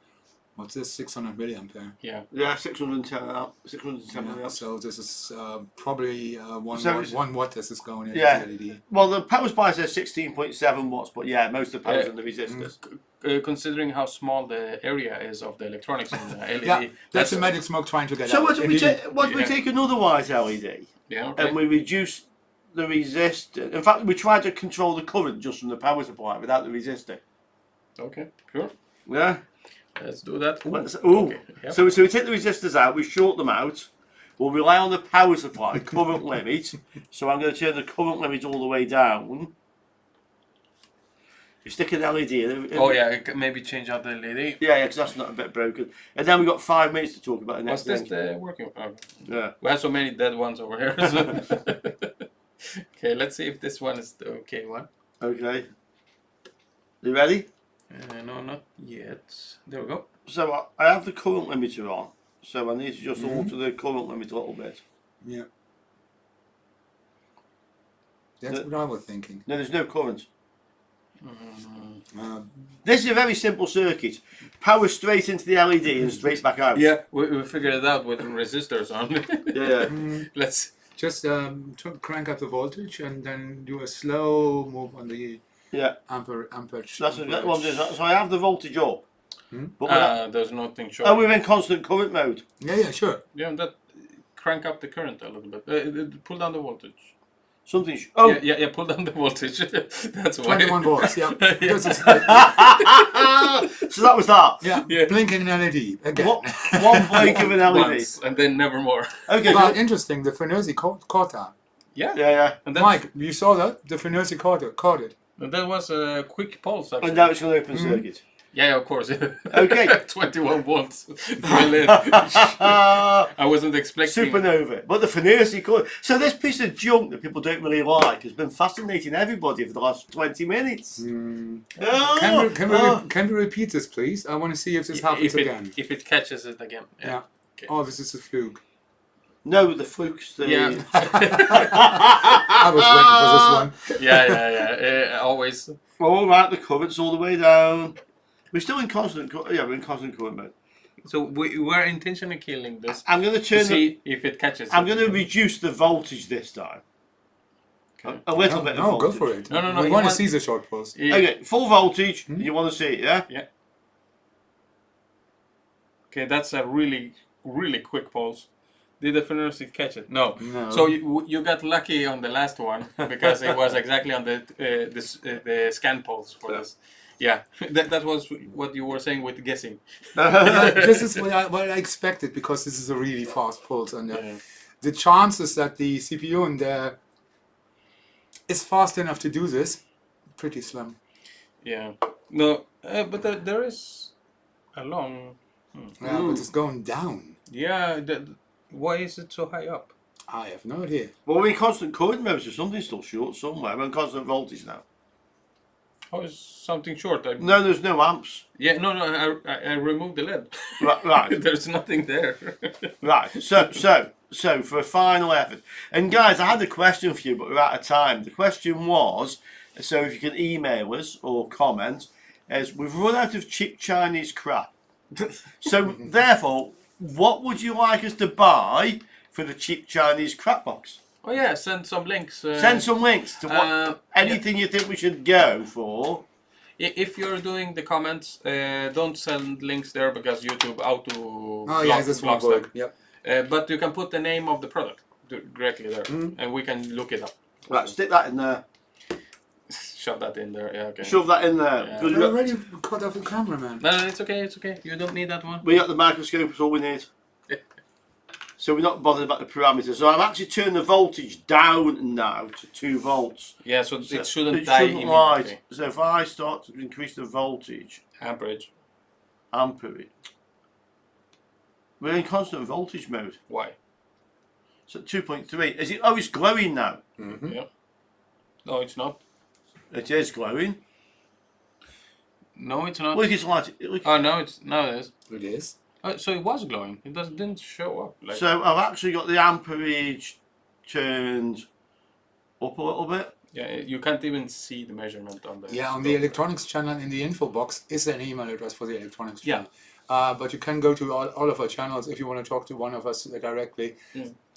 what's this, 600 milliampere. Yeah. Yeah, 610 out. 610 Yeah, out. so this is probably So it's- 1 watt this is going into Yeah. the LED. Well, the power supply says 16.7 watts, but yeah, most of the power's in the resistors. Considering how small the area is of the electronics in the LED, Yeah, that's the magic smoke trying to get So out. what if we Yeah. take another white LED yeah, okay. and we reduce the resistor? In fact, we try to control the current just from the power supply without the resistor. Okay, sure. Yeah. Let's do that. Ooh. Ooh. Okay, yep. So we take the resistors out, we short them out. We'll rely on the power supply current limit. So I'm going to turn the current limit all the way down. You stick an LED in. Oh yeah, maybe change out the LED. Yeah, because that's not a bit broken. And then we've got 5 minutes to talk about the next Was this thing. the working? Oh. Yeah. We have so many dead ones over here. So. Okay, let's see if this one is the okay one. Okay. You ready? No, not yet. There we go. So I have the current limiter on. So I need to just alter the current limiter a little bit. Yeah. That's what I was thinking. No, there's no current. Uh, This is a very simple circuit. Power straight into the LED and straight back out. Yeah, we figured it out with resistors on. Yeah. Let's. just crank up the voltage and then do a slow move on the Yeah. amperage. That's exactly what I'm doing. So I have the voltage up. But There's nothing short. oh, we're in constant current mode. Yeah, sure. Yeah, that crank up the current a little bit. Pull down the voltage. Something. Yeah, pull down the voltage. That's why. 21 volts, yeah. Because it's So that was that. yeah, blinking LED again. One blink of an LED. Once, and then never more. Okay. But So, interesting, the Fernerzi caught that. yeah. And that's, Mike, you saw that? The Fernerzi caught it. and that was a quick pulse, actually. And now it's going to open circuit. Yeah, of course. Okay. 21 volts. Brilliant. I wasn't expecting. Supernova. But the Fernerzi current. So this piece of junk that people don't really like has been fascinating everybody for the last 20 minutes. Can we repeat this, please? I want to see if this happens again. If it catches it again. Yeah. Okay. Oh, this is a fluke. No, the flukes. Yeah. I was waiting for this one. Yeah. Always. All right, the current's all the way down. We're still in constant. Yeah, we're in constant current mode. So we're intentionally killing this. I'm going to To turn. see if it catches. I'm going to reduce the voltage this time. Okay. A little bit of No, voltage. go for it. No. We you want to want- see the short pulse. Okay, full voltage. You want to see it, yeah? Yeah. Okay, that's a really quick pulse. Did the Fernerzi catch it? No. So you got lucky on the last one because it was exactly on the scan pulse for this. Yeah, that was what you were saying with guessing. This is what I expected because this is a really fast pulse, and the chances that the CPU in there is fast enough to do this, pretty slim. Yeah. No, but there is a long. Yeah, but it's going down. Yeah. Why is it so high up? I have no idea. Well, we're in constant current mode, so something's still short somewhere. We're in constant voltage now. How is something short? No, there's no amps. Yeah. No. I removed the LED. Right. There's nothing there. Right. So for a final effort, and guys, I had a question for you, but we're out of time. The question was, so if you can email us or comment, is we've run out of cheap Chinese crap. So therefore, what would you like us to buy for the cheap Chinese crap box? Oh yeah, send some links. Send some links to what anything you think we should go for. If you're doing the comments, don't send links there because YouTube auto. Oh yeah, this won't blocks them. work. Yep. But you can put the name of the product directly there, and we can look it up. Right, stick that in there. Shove that in there. Yeah, okay. Shove that in there. Yeah. Because I already cut off the cameraman. No, it's okay. It's okay. You don't need that one. we got the microscope, it's all we need. So we're not bothered about the parameters. So I've actually turned the voltage down now to 2 volts. Yeah, so it shouldn't It die shouldn't immediately. rise. So if I start to increase the voltage, Amperage. amperage, we're in constant voltage mode. Why? So 2.3. Is it? Oh, it's glowing now. Yeah. No, it's not. It is glowing. No, it's not. Look, it's like. Look. Oh no, it is. It is. So it was glowing. It didn't show up. Like. So I've actually got the amperage turned up a little bit. Yeah, you can't even see the measurement on the. Yeah, on the electronics channel in the info box is an email address for the electronics channel. Yeah. But you can go to all of our channels if you want to talk to one of us directly.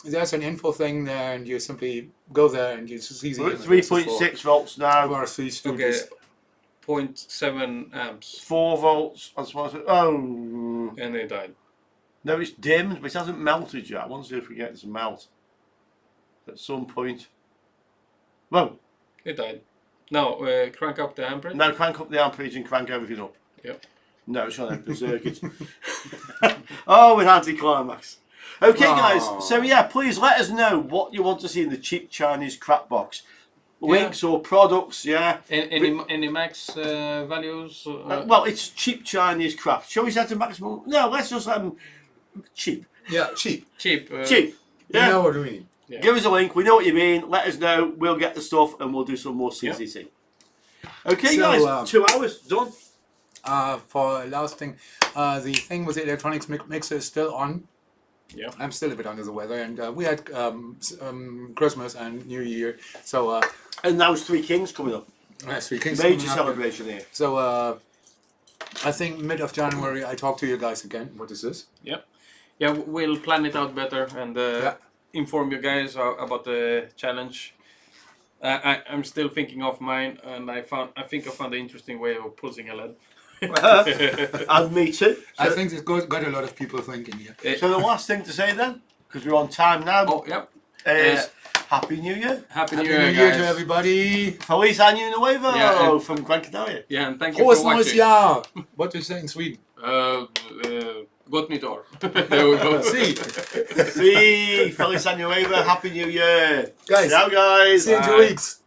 There's an info thing there, and you simply go there and you see the We're at 3.6 volts now. for our 3 Okay. students. 0.7 amps, 4 volts. That's what I said. Oh. and they died. No, it's dimmed, but it hasn't melted yet. I want to see if we get it to melt at some point. Whoa. It died. Now crank up the amperage. Now crank up the amperage and crank everything up. Yep. No, it's not open circuit. Oh, an anticlimax. Okay, guys. So yeah, please let us know what you want to see in the cheap Chinese crap box. links or products, yeah. Any max values? Well, it's cheap Chinese crap. Shall we set a maximum? No, let's just let them cheap. Yeah, cheap. Cheap. Cheap. You Yeah. know what we mean. Yeah. Give us a link. We know what you mean. Let us know. We'll get the stuff and we'll do some more CCC. Okay, So, guys. 2 hours done. For last thing, the thing with the electronics mixer is still on. Yeah. I'm still a bit under the weather, and we had Christmas and New Year, so And now it's Three Kings coming up. yes, we can Major celebration here. So I think mid of January I talk to you guys again. What is this? Yeah, we'll plan it out better and inform you guys about the challenge. I'm still thinking of mine, and I think I found an interesting way of pulsing a LED. And me too. I think it's got a lot of people thinking here. So the last thing to say then, because we're on time now, Oh, yep. is Happy New Year. Happy Happy New Year, New Year guys. to everybody. Feliz Año Nuevo Yeah, from Gran Canaria. Yeah, and thank you Frohes for neues watching. Jahr. What do you say in Sweden? Gott nytt år. There we go. See, See, Feliz Año Nuevo, Happy New Year. guys. Ciao, guys. See you in 2 Bye. weeks.